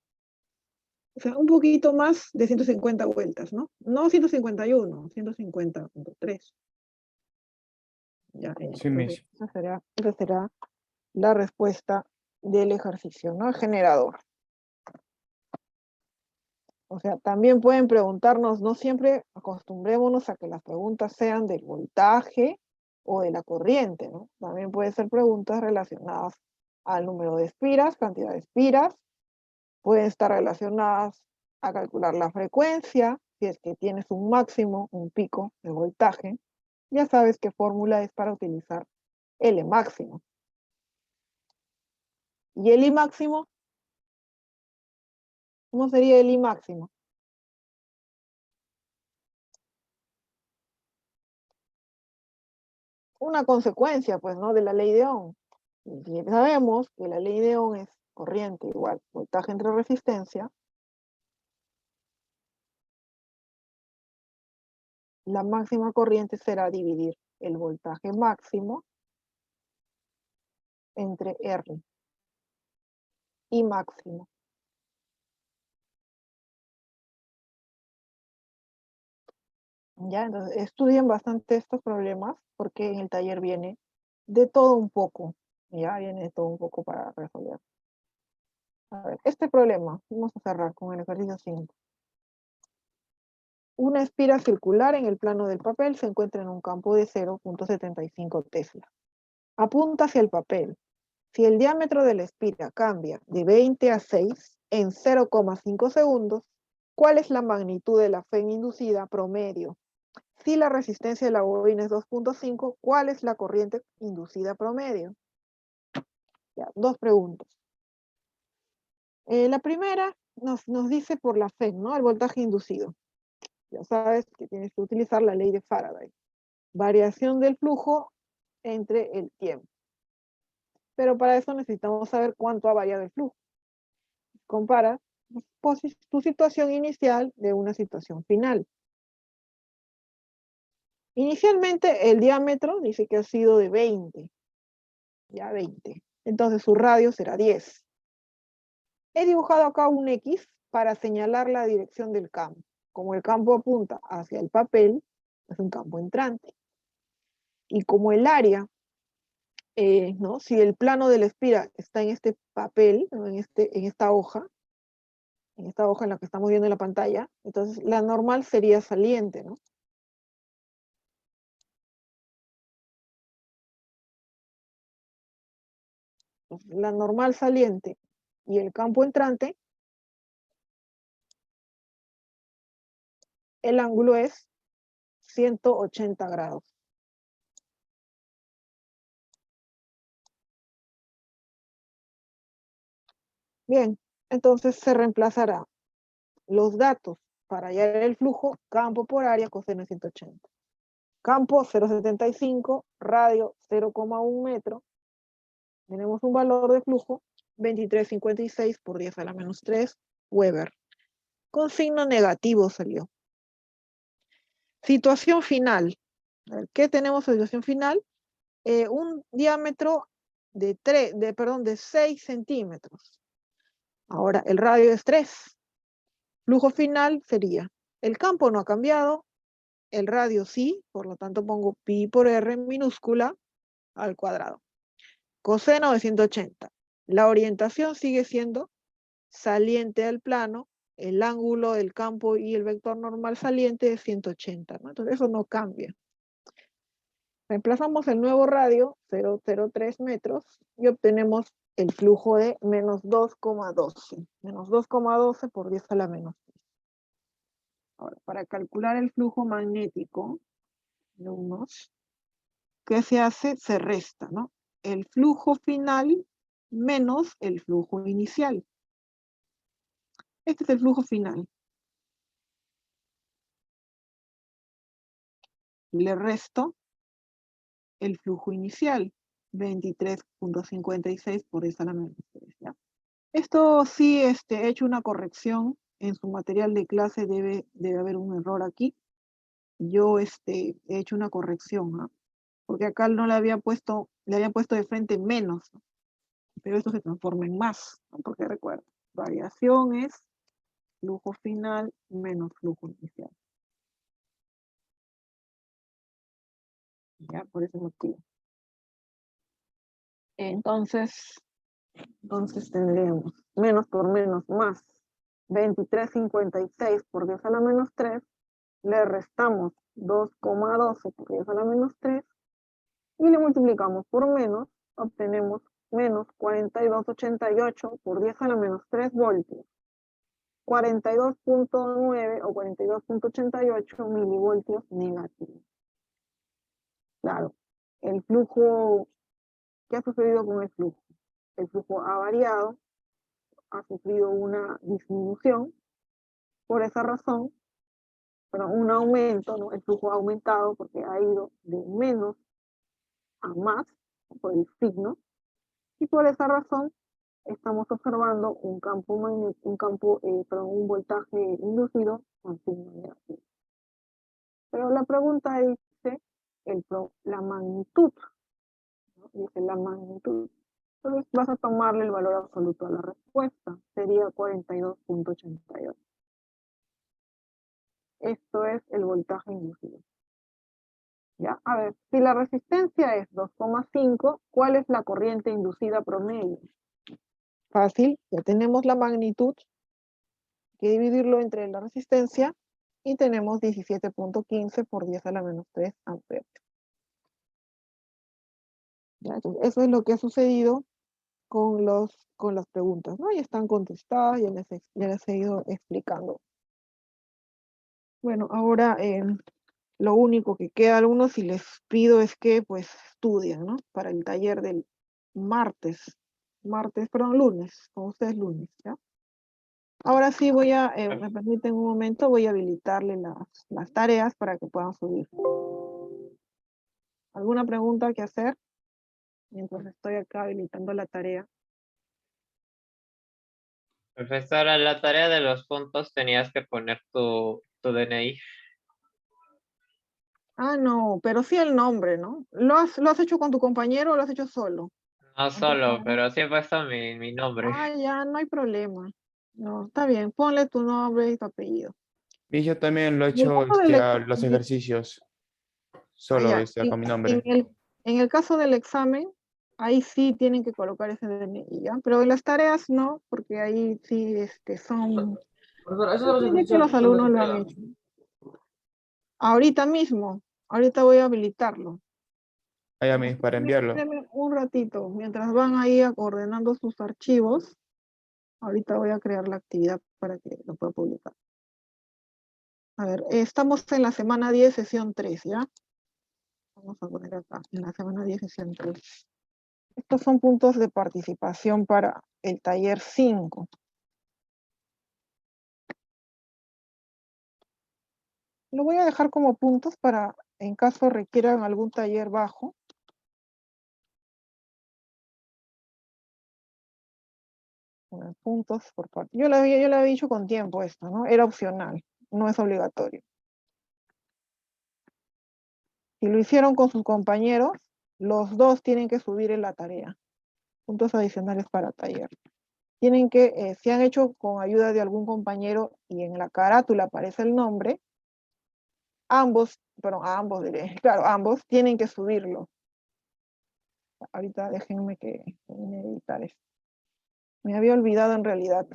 [SPEAKER 1] O sea, un poquito más de 150 vueltas, ¿no? No 151, 150,3. Ya,
[SPEAKER 4] Sí,
[SPEAKER 1] entonces, esa será la respuesta del ejercicio, ¿no? El generador. O sea, también pueden preguntarnos, no siempre acostumbrémonos a que las preguntas sean del voltaje o de la corriente, ¿no? También pueden ser preguntas relacionadas al número de espiras, cantidad de espiras, pueden estar relacionadas a calcular la frecuencia, si es que tienes un máximo, un pico de voltaje, ya sabes qué fórmula es para utilizar L máximo. ¿Y el I máximo? ¿Cómo sería el I máximo? Una consecuencia, pues, ¿no? De la ley de Ohm. Y sabemos que la ley de Ohm es corriente igual, voltaje entre resistencia. La máxima corriente será dividir el voltaje máximo entre R. I máximo. Ya, entonces estudien bastante estos problemas porque en el taller viene de todo un poco. Ya viene de todo un poco para resolver. A ver, este problema, vamos a cerrar con el ejercicio 5. Una espira circular en el plano del papel se encuentra en un campo de 0.75 Tesla. Apunta hacia el papel. Si el diámetro de la espira cambia de 20 a 6 en 0,5 segundos, ¿cuál es la magnitud de la FEM inducida promedio? Si la resistencia de la bobina es 2.5, ¿cuál es la corriente inducida promedio? Ya, dos preguntas. La primera nos dice por la FEN, ¿no? El voltaje inducido. Ya sabes que tienes que utilizar la ley de Faraday. Variación del flujo entre el tiempo. Pero para eso necesitamos saber cuánto ha variado el flujo. Compara tu situación inicial de una situación final. Inicialmente el diámetro dice que ha sido de 20. Ya 20. Entonces su radio será 10. He dibujado acá un X para señalar la dirección del campo. Como el campo apunta hacia el papel, es un campo entrante. Y como el área, ¿no? Si el plano de la espira está en este papel, ¿no? en esta hoja en la que estamos viendo en la pantalla, entonces la normal sería saliente, ¿no? Entonces, la normal saliente y el campo entrante, el ángulo es 180 grados. Bien, entonces se reemplazará los datos para hallar el flujo, campo por área, coseno de 180. Campo 0,75, radio 0,1 metro. Tenemos un valor de flujo 23,56 por 10 a la menos 3 Weber. Con signo negativo salió. Situación final. ¿Qué tenemos en situación final? Un diámetro de 6 centímetros. Ahora, el radio es 3. Flujo final sería, el campo no ha cambiado, el radio sí, por lo tanto pongo pi por r minúscula al cuadrado. Coseno de 180. La orientación sigue siendo saliente al plano, el ángulo del campo y el vector normal saliente es 180, ¿no? Entonces eso no cambia. Reemplazamos el nuevo radio, 0,03 metros, y obtenemos el flujo de menos 2,12. Menos 2,12 por 10 a la menos 3. Ahora, para calcular el flujo magnético, ¿qué se hace? Se resta, ¿no? El flujo final menos el flujo inicial. Este es el flujo final. Le resto el flujo inicial, 23,56 por 10 a la menos 3, ¿ya? Esto sí, he hecho una corrección. En su material de clase debe haber un error aquí. Yo he hecho una corrección, ¿no? Porque acá no le había puesto de frente menos, ¿no? Pero esto se transforma en más, ¿no? Porque recuerda, variación es flujo final menos flujo inicial. Ya, por ese motivo. Entonces tendríamos menos por menos más. 23,56 por 10 a la menos 3. Le restamos 2,12 por 10 a la menos 3. Y le multiplicamos por menos. Obtenemos menos 42,88 por 10 a la menos 3 voltios. 42,9 o 42,88 milivoltios negativos. Claro, el flujo, ¿qué ha sucedido con el flujo? El flujo ha variado, ha sufrido una disminución, por esa razón, pero un aumento, ¿no? El flujo ha aumentado porque ha ido de menos a más, por el signo, y por esa razón estamos observando un voltaje inducido con signo negativo. Pero la pregunta dice la magnitud, ¿no? Dice la magnitud. Entonces vas a tomarle el valor absoluto a la respuesta. Sería 42,88. Esto es el voltaje inducido. ¿Ya? A ver, si la resistencia es 2,5, ¿cuál es la corriente inducida promedio? Fácil, ya tenemos la magnitud. Hay que dividirlo entre la resistencia y tenemos 17,15 por 10 a la menos 3 amperes. ¿Ya? Entonces, eso es lo que ha sucedido con las preguntas, ¿no? Ya están contestadas, ya les he ido explicando. Bueno, ahora Lo único que queda a algunos y les pido es que pues estudien, ¿no? Para el taller del lunes, con ustedes lunes, ¿ya? Ahora sí voy a, me permiten un momento, voy a habilitarle las tareas para que puedan subir. ¿Alguna pregunta que hacer? Mientras estoy acá habilitando la tarea.
[SPEAKER 2] Profesora, la tarea de los puntos tenías que poner tu DNI.
[SPEAKER 1] Ah, no, pero sí el nombre, ¿no? ¿Lo has hecho con tu compañero o lo has hecho solo?
[SPEAKER 2] No
[SPEAKER 1] ¿Con tu
[SPEAKER 2] solo,
[SPEAKER 1] compañero?
[SPEAKER 2] pero sí he puesto mi nombre.
[SPEAKER 1] Ah, ya, no hay problema. No, está bien, ponle tu nombre y tu apellido.
[SPEAKER 4] Y yo también lo he
[SPEAKER 1] En el
[SPEAKER 4] hecho
[SPEAKER 1] caso del
[SPEAKER 4] a los
[SPEAKER 1] examen,
[SPEAKER 4] ejercicios, solo con mi nombre.
[SPEAKER 1] en el caso del examen, ahí sí tienen que colocar ese DNI, ¿ya? Pero en las tareas no, porque ahí sí son,
[SPEAKER 6] Profesora, esos son los
[SPEAKER 1] tiene que
[SPEAKER 6] ejercicios
[SPEAKER 1] los
[SPEAKER 6] donde se
[SPEAKER 1] alumnos lo han
[SPEAKER 6] entregan.
[SPEAKER 1] hecho. Ahorita mismo, ahorita voy a habilitarlo.
[SPEAKER 4] Allá mismo para enviarlo.
[SPEAKER 1] Espérenme un ratito, mientras van ahí ordenando sus archivos, ahorita voy a crear la actividad para que lo pueda publicar. A ver, estamos en la semana 10, sesión 3, ¿ya? Vamos a poner acá, en la semana 10, sesión 3. Estos son puntos de participación para el taller 5. Lo voy a dejar como puntos para, en caso requieran algún taller bajo. Puntos por parte. Yo le había dicho con tiempo esto, ¿no? Era opcional, no es obligatorio. Si lo hicieron con sus compañeros, los dos tienen que subir en la tarea. Puntos adicionales para taller. Tienen que, si han hecho con ayuda de algún compañero y en la carátula aparece el nombre, ambos diré, claro, ambos tienen que subirlo. Ahorita déjenme que termine de editar esto. Me había olvidado en realidad.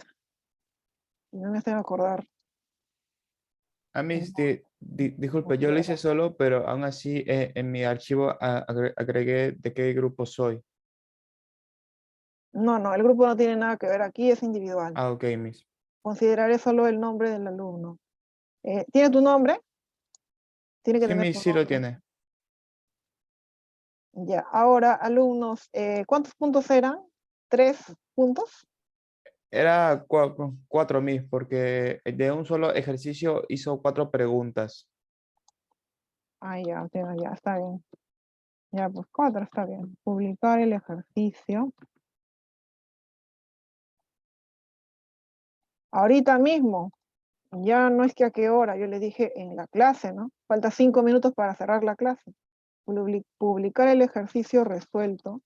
[SPEAKER 1] No me hacen acordar.
[SPEAKER 4] A mí, disculpe, yo lo hice solo, pero aún así en mi archivo agregué de qué grupo soy.
[SPEAKER 1] No, el grupo no tiene nada que ver aquí, es individual.
[SPEAKER 4] Ah, ok, Miss.
[SPEAKER 1] Consideraré solo el nombre del alumno. ¿Tiene tu nombre? Tiene que
[SPEAKER 4] Sí,
[SPEAKER 1] tener
[SPEAKER 4] Miss,
[SPEAKER 1] tu
[SPEAKER 4] sí lo
[SPEAKER 1] nombre.
[SPEAKER 4] tiene.
[SPEAKER 1] Ya, ahora, alumnos, ¿cuántos puntos eran? ¿3 puntos?
[SPEAKER 4] Era cuatro, Miss, porque de un solo ejercicio hizo 4 preguntas.
[SPEAKER 1] Ah, ya, está bien. Ya, pues 4 está bien. Publicar el ejercicio. Ahorita mismo, ya no es que a qué hora, yo le dije en la clase, ¿no? Falta 5 minutos para cerrar la clase. Publicar el ejercicio resuelto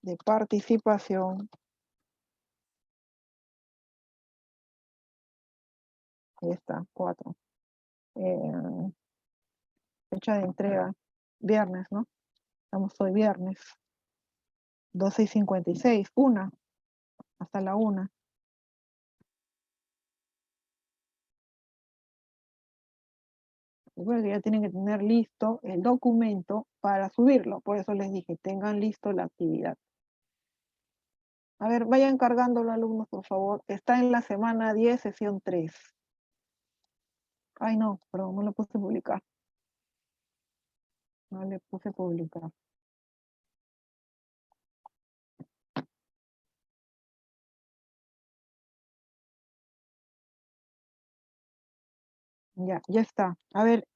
[SPEAKER 1] de participación. Ahí está, 4. Fecha de entrega, viernes, ¿no? Estamos hoy viernes. 12:56, 1, hasta la 1. Recuerden que ya tienen que tener listo el documento para subirlo. Por eso les dije, tengan listo la actividad. A ver, vayan cargándolo, alumnos, por favor. Está en la semana 10, sesión 3. Ay, no, perdón, no lo puse publicar. No le puse publicar. Ya está. A ver,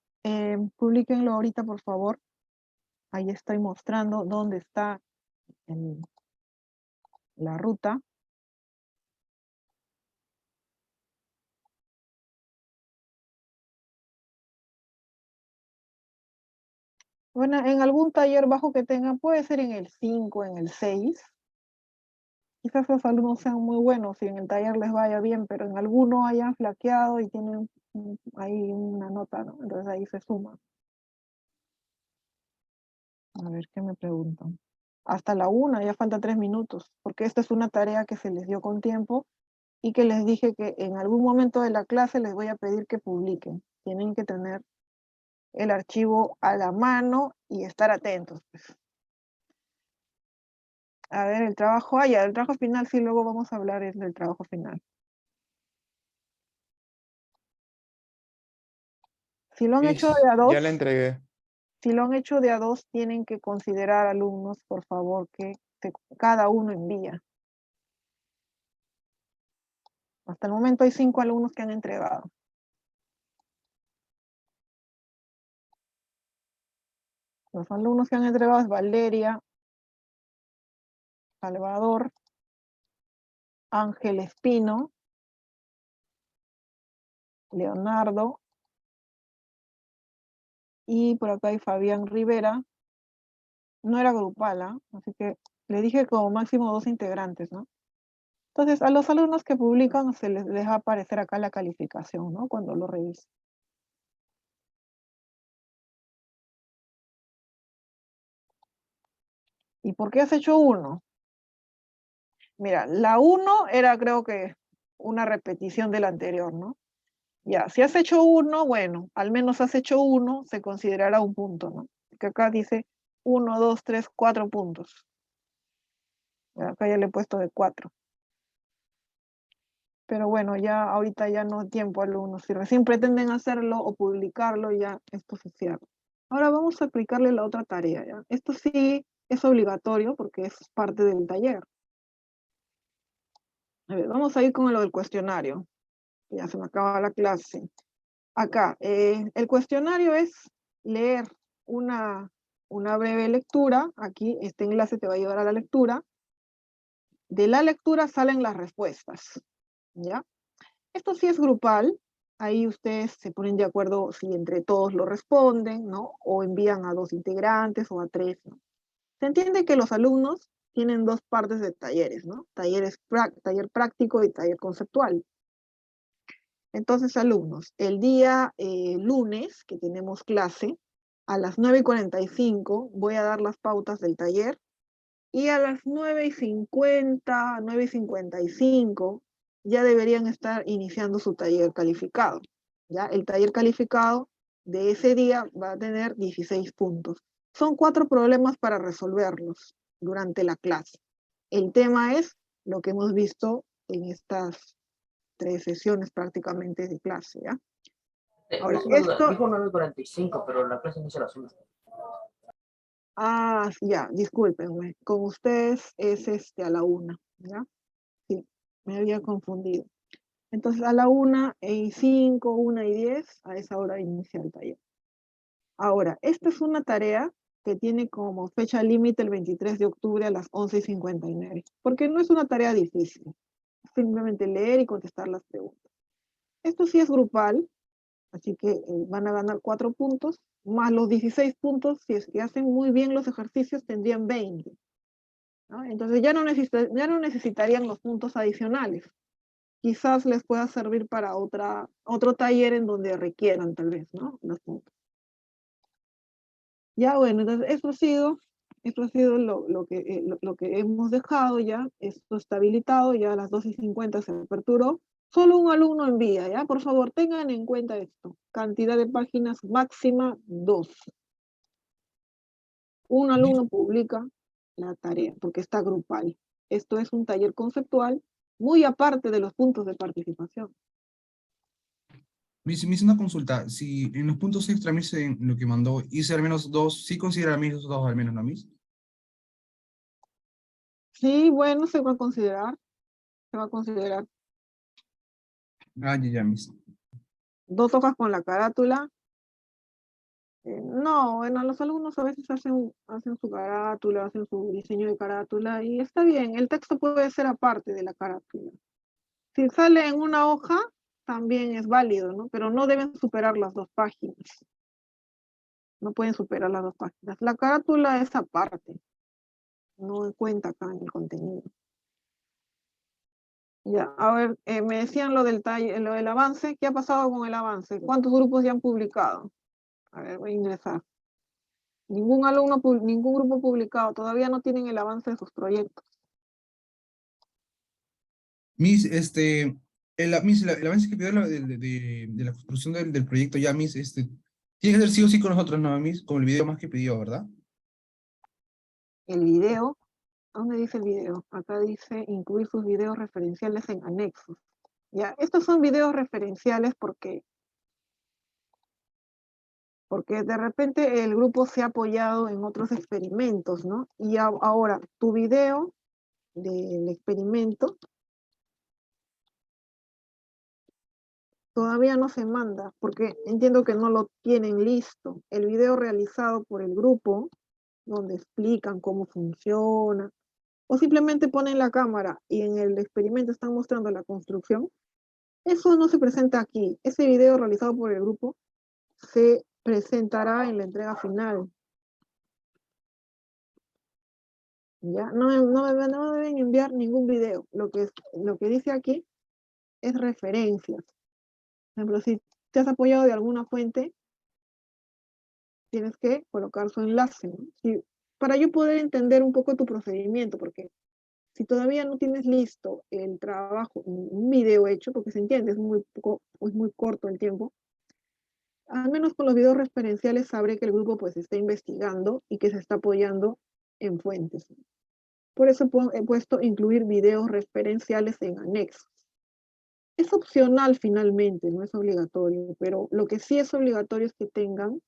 [SPEAKER 1] publíquenlo ahorita, por favor. Ahí estoy mostrando dónde está la ruta. Bueno, en algún taller bajo que tengan, puede ser en el 5, en el 6. Quizás los alumnos sean muy buenos y en el taller les vaya bien, pero en alguno hayan flaqueado y tienen ahí una nota, ¿no? Entonces ahí se suma. A ver, ¿qué me preguntan? Hasta la 1, ya falta 3 minutos, porque esta es una tarea que se les dio con tiempo y que les dije que en algún momento de la clase les voy a pedir que publiquen. Tienen que tener el archivo a la mano y estar atentos, pues. A ver, el trabajo, el trabajo final, sí, luego vamos a hablar del trabajo final. Si lo han hecho
[SPEAKER 4] Miss,
[SPEAKER 1] de a dos,
[SPEAKER 4] ya la entregué.
[SPEAKER 1] si lo han hecho de a dos, tienen que considerar, alumnos, por favor, que cada uno envía. Hasta el momento hay 5 alumnos que han entregado. Los alumnos que han entregado es Valeria, Salvador, Ángel Espino, Leonardo, y por acá hay Fabián Rivera. No era grupal, ¿ah? Así que le dije como máximo 2 integrantes, ¿no? Entonces, a los alumnos que publican se les deja aparecer acá la calificación, ¿no? Cuando lo revisen. ¿Y por qué has hecho 1? Mira, la 1 era, creo que, una repetición de la anterior, ¿no? Ya, si has hecho 1, bueno, al menos has hecho 1, se considerará un punto, ¿no? Que acá dice 1, 2, 3, 4 puntos. Ya, acá ya le he puesto de 4. Pero bueno, ya ahorita ya no hay tiempo, alumnos. Si recién pretenden hacerlo o publicarlo, ya esto se cierra. Ahora vamos a aplicarle la otra tarea, ¿ya? Esto sí es obligatorio porque es parte del taller. A ver, vamos a ir con lo del cuestionario. Ya se me acaba la clase. Acá, el cuestionario es leer una breve lectura. Aquí este enlace te va a llevar a la lectura. De la lectura salen las respuestas, ¿ya? Esto sí es grupal. Ahí ustedes se ponen de acuerdo si entre todos lo responden, ¿no? O envían a 2 integrantes o a 3, ¿no? Se entiende que los alumnos tienen 2 partes de talleres, ¿no? Taller práctico y taller conceptual. Entonces, alumnos, el día lunes, que tenemos clase, a las 9:45 voy a dar las pautas del taller, y a las 9:50, 9:55, ya deberían estar iniciando su taller calificado. ¿Ya? El taller calificado de ese día va a tener 16 puntos. Son 4 problemas para resolverlos durante la clase. El tema es lo que hemos visto en estas 3 sesiones prácticamente de clase, ¿ya? Ahora,
[SPEAKER 6] Una duda,
[SPEAKER 1] esto...
[SPEAKER 6] dijo 9:45, pero la clase inicia a las 1.
[SPEAKER 1] Ah, ya, discúlpenme. Con ustedes es a la 1, ¿ya? Sí, me había confundido. Entonces, a la 1:05, 1:10, a esa hora inicia el taller. Ahora, esta es una tarea que tiene como fecha límite el 23 de octubre a las 11:59, porque no es una tarea difícil. Simplemente leer y contestar las preguntas. Esto sí es grupal, así que van a ganar 4 puntos, más los 16 puntos. Si es que hacen muy bien los ejercicios, tendrían 20. ¿No? Entonces ya no necesitarían los puntos adicionales. Quizás les pueda servir para otro taller en donde requieran tal vez, ¿no? Los puntos. Ya bueno, entonces esto ha sido lo que hemos dejado ya. Esto está habilitado, ya a las 12:50 se aperturó. Solo un alumno envía, ¿ya? Por favor, tengan en cuenta esto. Cantidad de páginas máxima 2. Un alumno publica la tarea, porque está grupal. Esto es un taller conceptual, muy aparte de los puntos de participación.
[SPEAKER 7] Me hice una consulta. Si en los puntos extra, Miss, en lo que mandó, hice al menos 2, ¿sí considera a Miss esos 2 al menos, no, Miss?
[SPEAKER 1] Sí, bueno, se va a considerar. Se va a considerar.
[SPEAKER 7] Ah, ya, Miss.
[SPEAKER 1] 2 hojas con la carátula. No, bueno, los alumnos a veces hacen su carátula, hacen su diseño de carátula, y está bien. El texto puede ser aparte de la carátula. Si sale en una hoja, también es válido, ¿no? Pero no deben superar las 2 páginas. No pueden superar las 2 páginas. La carátula es aparte. No cuenta acá en el contenido. Ya, a ver, me decían lo del avance. ¿Qué ha pasado con el avance? ¿Cuántos grupos ya han publicado? A ver, voy a ingresar. Ningún grupo publicado. Todavía no tienen el avance de sus proyectos.
[SPEAKER 7] Miss, Miss, el avance que pidió de la construcción del proyecto ya, Miss, tiene que ser sí o sí con nosotros, ¿no, Miss? Con el video más que pidió, ¿verdad?
[SPEAKER 1] El video, ¿dónde dice el video? Acá dice incluir sus videos referenciales en anexos. Ya, estos son videos referenciales porque porque de repente el grupo se ha apoyado en otros experimentos, ¿no? Y ahora tu video del experimento todavía no se manda, porque entiendo que no lo tienen listo. El video realizado por el grupo, donde explican cómo funciona, o simplemente ponen la cámara y en el experimento están mostrando la construcción, eso no se presenta aquí. Ese video realizado por el grupo se presentará en la entrega final. ¿Ya? No deben enviar ningún video. Lo que dice aquí es referencias. Por ejemplo, si te has apoyado de alguna fuente, tienes que colocar su enlace, ¿no? Para yo poder entender un poco tu procedimiento, porque si todavía no tienes listo el trabajo, un video hecho, porque se entiende, es muy corto el tiempo, al menos con los videos referenciales sabré que el grupo pues está investigando y que se está apoyando en fuentes. Por eso he puesto incluir videos referenciales en anexos. Es opcional finalmente, no es obligatorio, pero lo que sí es obligatorio es que tengan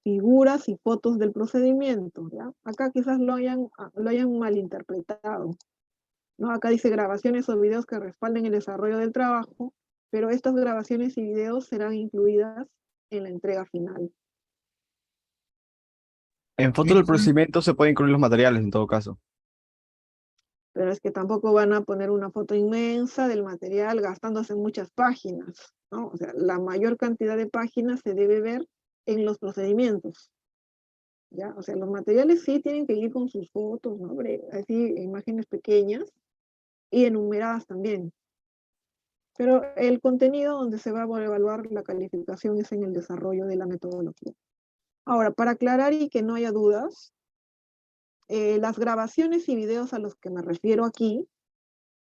[SPEAKER 1] figuras y fotos del procedimiento, ¿ya? Acá quizás lo hayan malinterpretado, ¿no? Acá dice grabaciones o videos que respalden el desarrollo del trabajo, pero estas grabaciones y videos serán incluidas en la entrega final.
[SPEAKER 8] En fotos del procedimiento se pueden incluir los materiales en todo caso.
[SPEAKER 1] Pero es que tampoco van a poner una foto inmensa del material gastándose muchas páginas, ¿no? O sea, la mayor cantidad de páginas se debe ver en los procedimientos, ¿ya? O sea, los materiales sí tienen que ir con sus fotos, ¿no? Así, imágenes pequeñas y enumeradas también. Pero el contenido donde se va a evaluar la calificación es en el desarrollo de la metodología. Ahora, para aclarar y que no haya dudas, las grabaciones y videos a los que me refiero aquí,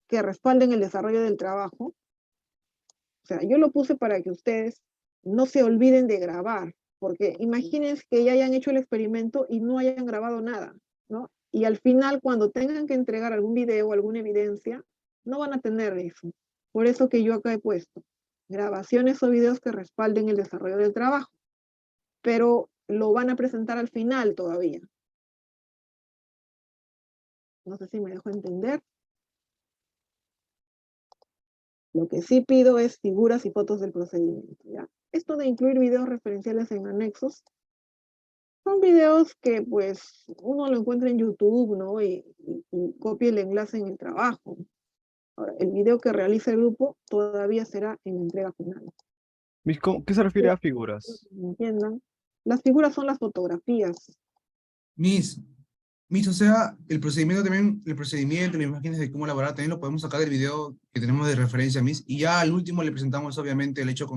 [SPEAKER 1] que respalden el desarrollo del trabajo, o sea, yo lo puse para que ustedes no se olviden de grabar, porque imagínense que ya hayan hecho el experimento y no hayan grabado nada, ¿no? Y al final, cuando tengan que entregar algún video o alguna evidencia, no van a tener eso. Por eso que yo acá he puesto grabaciones o videos que respalden el desarrollo del trabajo, pero lo van a presentar al final todavía. No sé si me dejo entender. Lo que sí pido es figuras y fotos del procedimiento, ¿ya? Esto de incluir videos referenciales en anexos, son videos que pues uno lo encuentra en YouTube, ¿no? Y copia el enlace en el trabajo. Ahora, el video que realiza el grupo todavía será en la entrega final.
[SPEAKER 8] ¿Qué se refiere a figuras?
[SPEAKER 1] ¿Entiendan? Las figuras son las fotografías.
[SPEAKER 7] Miss, o sea, el procedimiento también, el procedimiento, las imágenes de cómo elaborar, también lo podemos sacar del video que tenemos de referencia, Miss, y ya al último le presentamos obviamente el hecho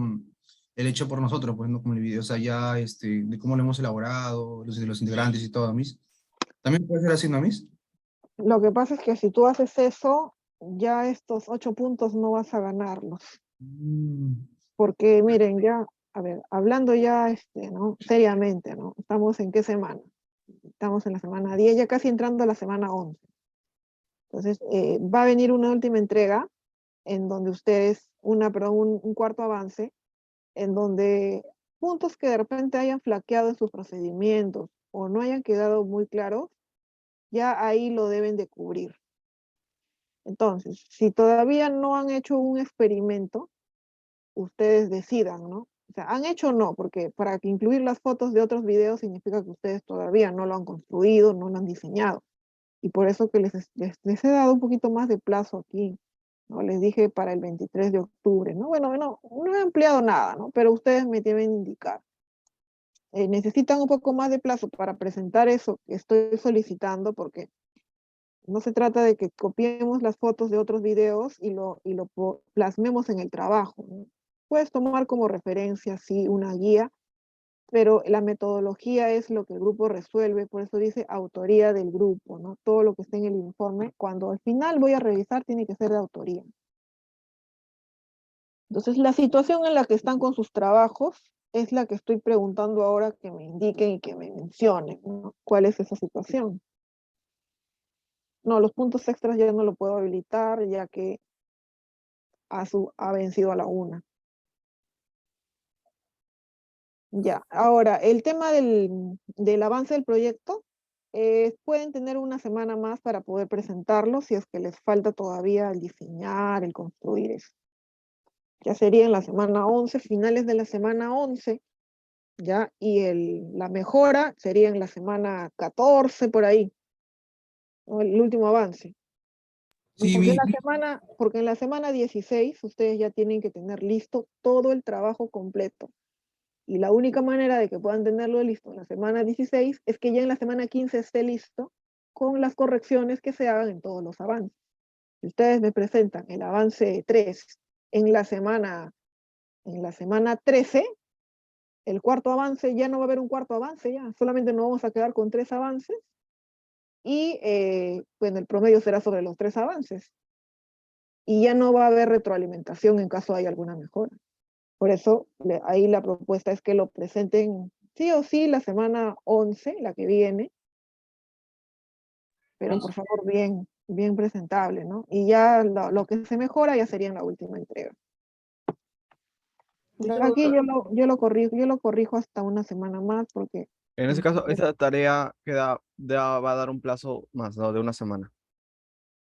[SPEAKER 7] por nosotros, pues no como el video, o sea, ya de cómo lo hemos elaborado, de los integrantes y todo, Miss. ¿También puede ser así, no, Miss?
[SPEAKER 1] Lo que pasa es que si tú haces eso, ya estos 8 puntos no vas a ganarlos. Porque miren, ya, a ver, hablando ya, ¿no? Seriamente, ¿no? ¿Estamos en qué semana? Estamos en la semana 10, ya casi entrando a la semana 11. Entonces, va a venir una última entrega en donde ustedes, un cuarto avance, en donde puntos que de repente hayan flaqueado en sus procedimientos o no hayan quedado muy claros, ya ahí lo deben de cubrir. Entonces, si todavía no han hecho un experimento, ustedes decidan, ¿no? O sea, han hecho o no, porque para que incluir las fotos de otros videos significa que ustedes todavía no lo han construido, no lo han diseñado. Y por eso que les he dado un poquito más de plazo aquí, ¿no? Les dije para el 23 de octubre, ¿no? Bueno, no he ampliado nada, ¿no? Pero ustedes me deben indicar. Necesitan un poco más de plazo para presentar eso que estoy solicitando, porque no se trata de que copiemos las fotos de otros videos y lo plasmemos en el trabajo, ¿no? Puedes tomar como referencia, sí, una guía, pero la metodología es lo que el grupo resuelve, por eso dice autoría del grupo, ¿no? Todo lo que esté en el informe, cuando al final voy a revisar, tiene que ser de autoría. Entonces, la situación en la que están con sus trabajos es la que estoy preguntando ahora que me indiquen y que me mencionen, ¿no? ¿Cuál es esa situación? No, los puntos extras ya no lo puedo habilitar, ya que ha vencido a la 1. Ya, ahora, el tema del avance del proyecto, pueden tener una semana más para poder presentarlo si es que les falta todavía el diseñar, el construir eso. Ya sería en la semana 11, finales de la semana 11, ¿ya? Y la mejora sería en la semana 14, por ahí, ¿no? El último avance. ¿No?
[SPEAKER 7] Sí,
[SPEAKER 1] Porque en la semana 16 ustedes ya tienen que tener listo todo el trabajo completo. Y la única manera de que puedan tenerlo listo en la semana 16 es que ya en la semana 15 esté listo con las correcciones que se hagan en todos los avances. Si ustedes me presentan el avance 3 en la semana 13, el cuarto avance, ya no va a haber un cuarto avance, ya solamente nos vamos a quedar con 3 avances y bueno, el promedio será sobre los 3 avances. Y ya no va a haber retroalimentación en caso haya alguna mejora. Por eso, ahí la propuesta es que lo presenten sí o sí la semana 11, la que viene, pero por favor bien, bien presentable, ¿no? Y ya lo que se mejora ya sería en la última entrega. Aquí yo lo corrijo hasta una semana más porque
[SPEAKER 8] En ese caso, esta tarea va a dar un plazo más, ¿no? De una semana.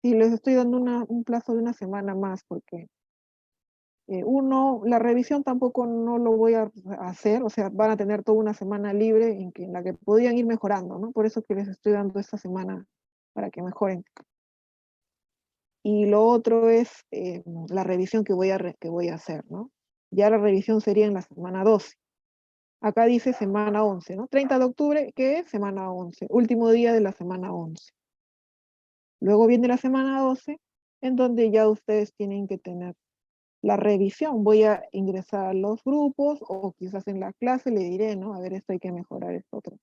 [SPEAKER 1] sí les estoy dando un plazo de una semana más porque la revisión tampoco no lo voy a hacer, o sea, van a tener toda una semana libre en la que podrían ir mejorando, ¿no? Por eso que les estoy dando esta semana para que mejoren. Y lo otro es la revisión que voy a hacer, ¿no? Ya la revisión sería en la semana 12. Acá dice semana 11, ¿no? 30 de octubre, ¿qué es? Semana 11, último día de la semana 11. Luego viene la semana 12, en donde ya ustedes tienen que tener la revisión. Voy a ingresar a los grupos o quizás en la clase le diré, ¿no? A ver, esto hay que mejorar, esto otro.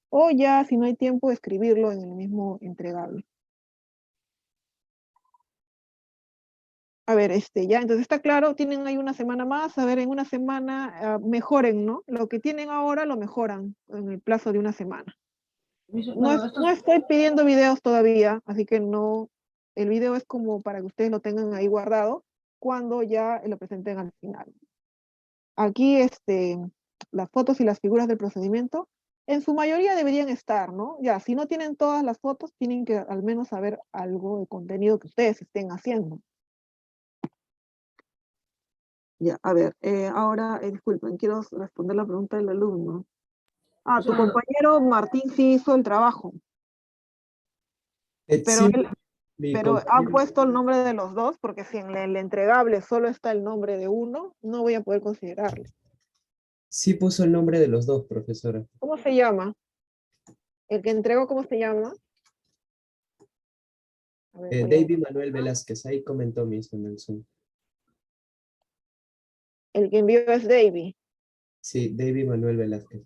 [SPEAKER 1] O ya, si no hay tiempo, escribirlo en el mismo entregable. A ver, ya, entonces está claro, tienen ahí una semana más, a ver, en una semana mejoren, ¿no? Lo que tienen ahora lo mejoran en el plazo de una semana. No estoy pidiendo videos todavía, así que no, el video es como para que ustedes lo tengan ahí guardado cuando ya lo presenten al final. Aquí, las fotos y las figuras del procedimiento, en su mayoría deberían estar, ¿no? Ya, si no tienen todas las fotos, tienen que al menos saber algo de contenido que ustedes estén haciendo. Ya, a ver, ahora, disculpen, quiero responder la pregunta del alumno. Ah, tu compañero Martín sí hizo el trabajo, pero
[SPEAKER 9] Sí,
[SPEAKER 1] él,
[SPEAKER 9] mi
[SPEAKER 1] pero ha
[SPEAKER 9] compañero-
[SPEAKER 1] puesto el nombre de los dos, porque si en el entregable solo está el nombre de uno, no voy a poder considerarlo.
[SPEAKER 9] sí puso el nombre de los dos, profesora.
[SPEAKER 1] ¿Cómo se llama? ¿El que entregó cómo se llama? A ver, voy a
[SPEAKER 9] David
[SPEAKER 1] ver.
[SPEAKER 9] Manuel Velázquez, ahí comentó mismo en el Zoom.
[SPEAKER 1] El que envió es David.
[SPEAKER 9] Sí, David Manuel Velázquez.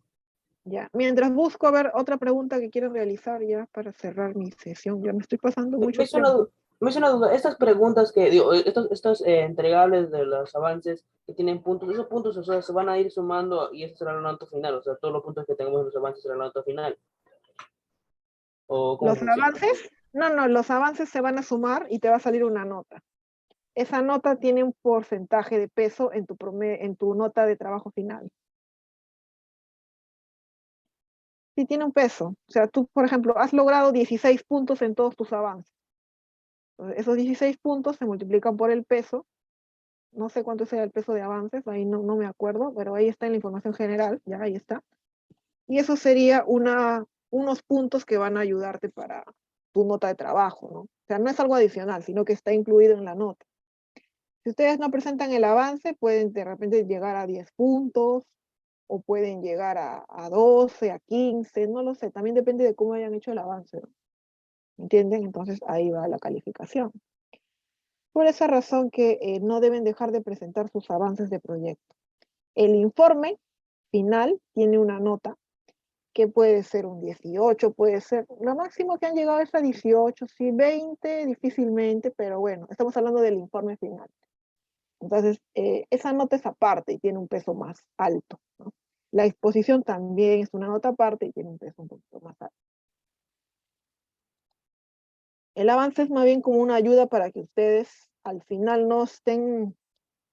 [SPEAKER 1] Ya. Mientras busco a ver otra pregunta que quiero realizar ya para cerrar mi sesión. Ya me estoy pasando mucho tiempo.
[SPEAKER 6] Me hizo una duda, estas preguntas estos entregables de los avances que tienen puntos, esos puntos, o sea, se van a ir sumando y eso será la nota final, o sea, todos los puntos que tengamos en los avances será la nota final. ¿O cómo
[SPEAKER 1] Los
[SPEAKER 6] funciona?
[SPEAKER 1] avances, no, los avances se van a sumar y te va a salir una nota. Esa nota tiene un porcentaje de peso en tu nota de trabajo final. Sí, tiene un peso. O sea, tú, por ejemplo, has logrado 16 puntos en todos tus avances. Entonces, esos 16 puntos se multiplican por el peso. No sé cuánto sea el peso de avances, ahí no me acuerdo, pero ahí está en la información general, ya ahí está. Y eso sería unos puntos que van a ayudarte para tu nota de trabajo, ¿no? O sea, no es algo adicional, sino que está incluido en la nota. Si ustedes no presentan el avance, pueden de repente llegar a 10 puntos, o pueden llegar a 12, a 15, no lo sé, también depende de cómo hayan hecho el avance, ¿no? ¿Entienden? Entonces ahí va la calificación. Por esa razón que no deben dejar de presentar sus avances de proyecto. El informe final tiene una nota que puede ser un 18, puede ser, lo máximo que han llegado es a 18, sí, 20 difícilmente, pero bueno, estamos hablando del informe final. Entonces, esa nota es aparte y tiene un peso más alto, ¿no? La exposición también es una nota aparte y tiene un peso un poquito más alto. El avance es más bien como una ayuda para que ustedes al final no estén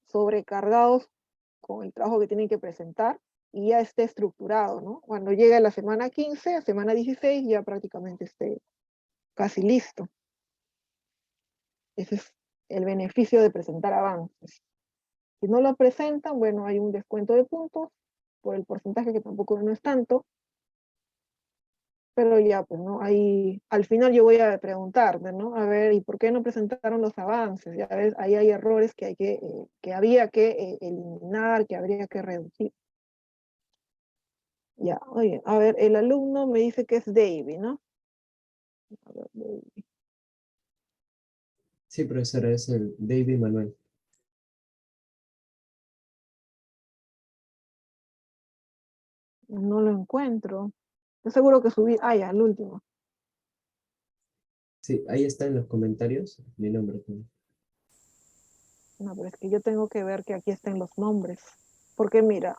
[SPEAKER 1] sobrecargados con el trabajo que tienen que presentar, y ya esté estructurado, ¿no? Cuando llegue a la semana 15, a semana 16, ya prácticamente esté casi listo. Ese es el beneficio de presentar avances. Si no lo presentan, bueno, hay un descuento de puntos por el porcentaje que tampoco no es tanto, pero ya, pues, ¿no? Ahí, al final yo voy a preguntarte, ¿no? A ver, ¿y por qué no presentaron los avances? Ya ves, ahí hay errores que había que eliminar, que habría que reducir. Ya, oye, a ver, el alumno me dice que es David, ¿no? A ver, David.
[SPEAKER 9] Sí, profesora, es el David Manuel.
[SPEAKER 1] No lo encuentro. Yo seguro que subí, ah, ya, el último.
[SPEAKER 9] Sí, ahí está en los comentarios mi nombre también.
[SPEAKER 1] No, pero es que yo tengo que ver que aquí estén los nombres. Porque mira,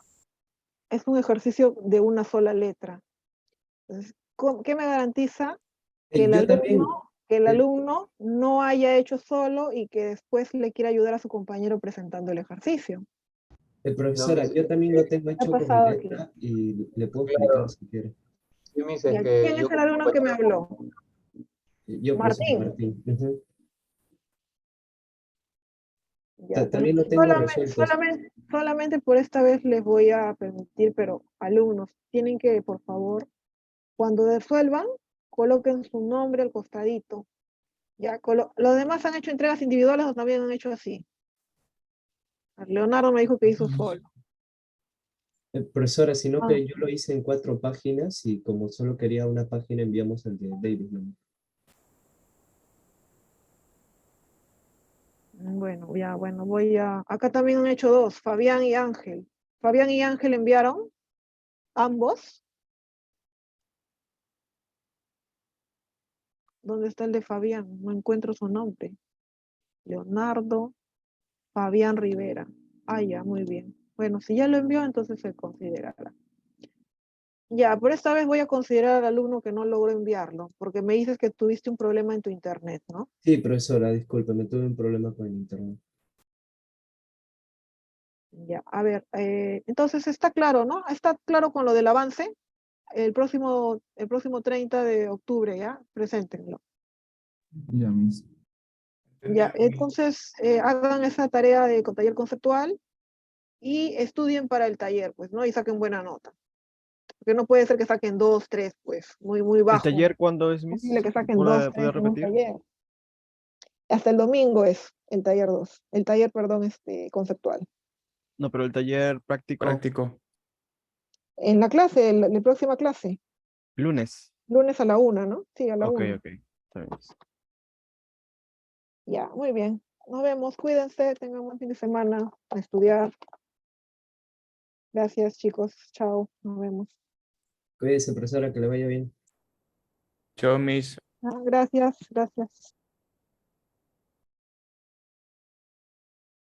[SPEAKER 1] es un ejercicio de una sola letra. Entonces, ¿qué me garantiza que
[SPEAKER 9] Yo también,
[SPEAKER 1] el
[SPEAKER 9] eh,
[SPEAKER 1] alumno no haya hecho solo y que después le quiera ayudar a su compañero presentando el ejercicio?
[SPEAKER 9] profesora, yo también lo tengo
[SPEAKER 1] ¿Qué ha
[SPEAKER 9] hecho con mi
[SPEAKER 1] pasado aquí?
[SPEAKER 9] letra y le puedo explicar
[SPEAKER 3] Claro,
[SPEAKER 9] si quiere.
[SPEAKER 3] sí, Miss,
[SPEAKER 1] ¿Y
[SPEAKER 3] es
[SPEAKER 1] a
[SPEAKER 3] que
[SPEAKER 1] quién
[SPEAKER 3] yo
[SPEAKER 1] es el
[SPEAKER 3] como
[SPEAKER 1] alumno que me habló?
[SPEAKER 9] Yo, profesor
[SPEAKER 1] Martín.
[SPEAKER 9] Martín. Ujú.
[SPEAKER 1] Ya,
[SPEAKER 9] También lo tengo resuelto.
[SPEAKER 1] solamente por esta vez les voy a permitir, pero alumnos, tienen que, por favor, cuando resuelvan, coloquen su nombre al costadito. Ya, los demás han hecho entregas individuales o también han hecho así. Leonardo me dijo que hizo solo.
[SPEAKER 9] Profesora, sino
[SPEAKER 1] Ah,
[SPEAKER 9] que yo lo hice en 4 páginas y como solo quería una página enviamos el de David, ¿no?
[SPEAKER 1] bueno, ya, bueno, acá también han hecho 2, Fabián y Ángel. Fabián y Ángel enviaron, ambos. ¿Dónde está el de Fabián? No encuentro su nombre. Leonardo, Fabián Rivera. Ah, ya, muy bien. Bueno, si ya lo envió, entonces se considerará. Ya, por esta vez voy a considerar al alumno que no logró enviarlo, porque me dices que tuviste un problema en tu internet, ¿no?
[SPEAKER 9] Sí, profesora, discúlpeme, tuve un problema con el internet.
[SPEAKER 1] Ya, a ver, entonces está claro, ¿no? Está claro con lo del avance. El próximo 30 de octubre, ¿ya? Preséntenlo.
[SPEAKER 7] Ya, Miss.
[SPEAKER 1] Ya, entonces hagan esa tarea de taller conceptual y estudien para el taller, pues, ¿no? Y saquen buena nota. Porque no puede ser que saquen 2, 3, pues, muy
[SPEAKER 8] ¿El
[SPEAKER 1] bajo.
[SPEAKER 8] taller cuándo es,
[SPEAKER 1] Es posible
[SPEAKER 8] Miss?
[SPEAKER 1] que saquen 2,
[SPEAKER 8] Puede
[SPEAKER 1] 3 en un
[SPEAKER 8] repetir?
[SPEAKER 1] taller. Hasta el domingo es el taller 2. El taller, perdón, conceptual.
[SPEAKER 8] No, pero el taller práctico,
[SPEAKER 4] Práctico.
[SPEAKER 1] En la clase, la próxima clase,
[SPEAKER 8] lunes.
[SPEAKER 1] lunes a la 1, ¿no? Sí, a la
[SPEAKER 8] Ok,
[SPEAKER 1] 1.
[SPEAKER 8] ok. Está bien, Miss.
[SPEAKER 1] Ya, muy bien. Nos vemos. Cuídense, tengan un buen fin de semana a estudiar. Gracias, chicos. Chao. Nos vemos.
[SPEAKER 9] Cuídese, profesora, que le vaya bien.
[SPEAKER 4] Yo, mis
[SPEAKER 1] Ah, gracias, gracias.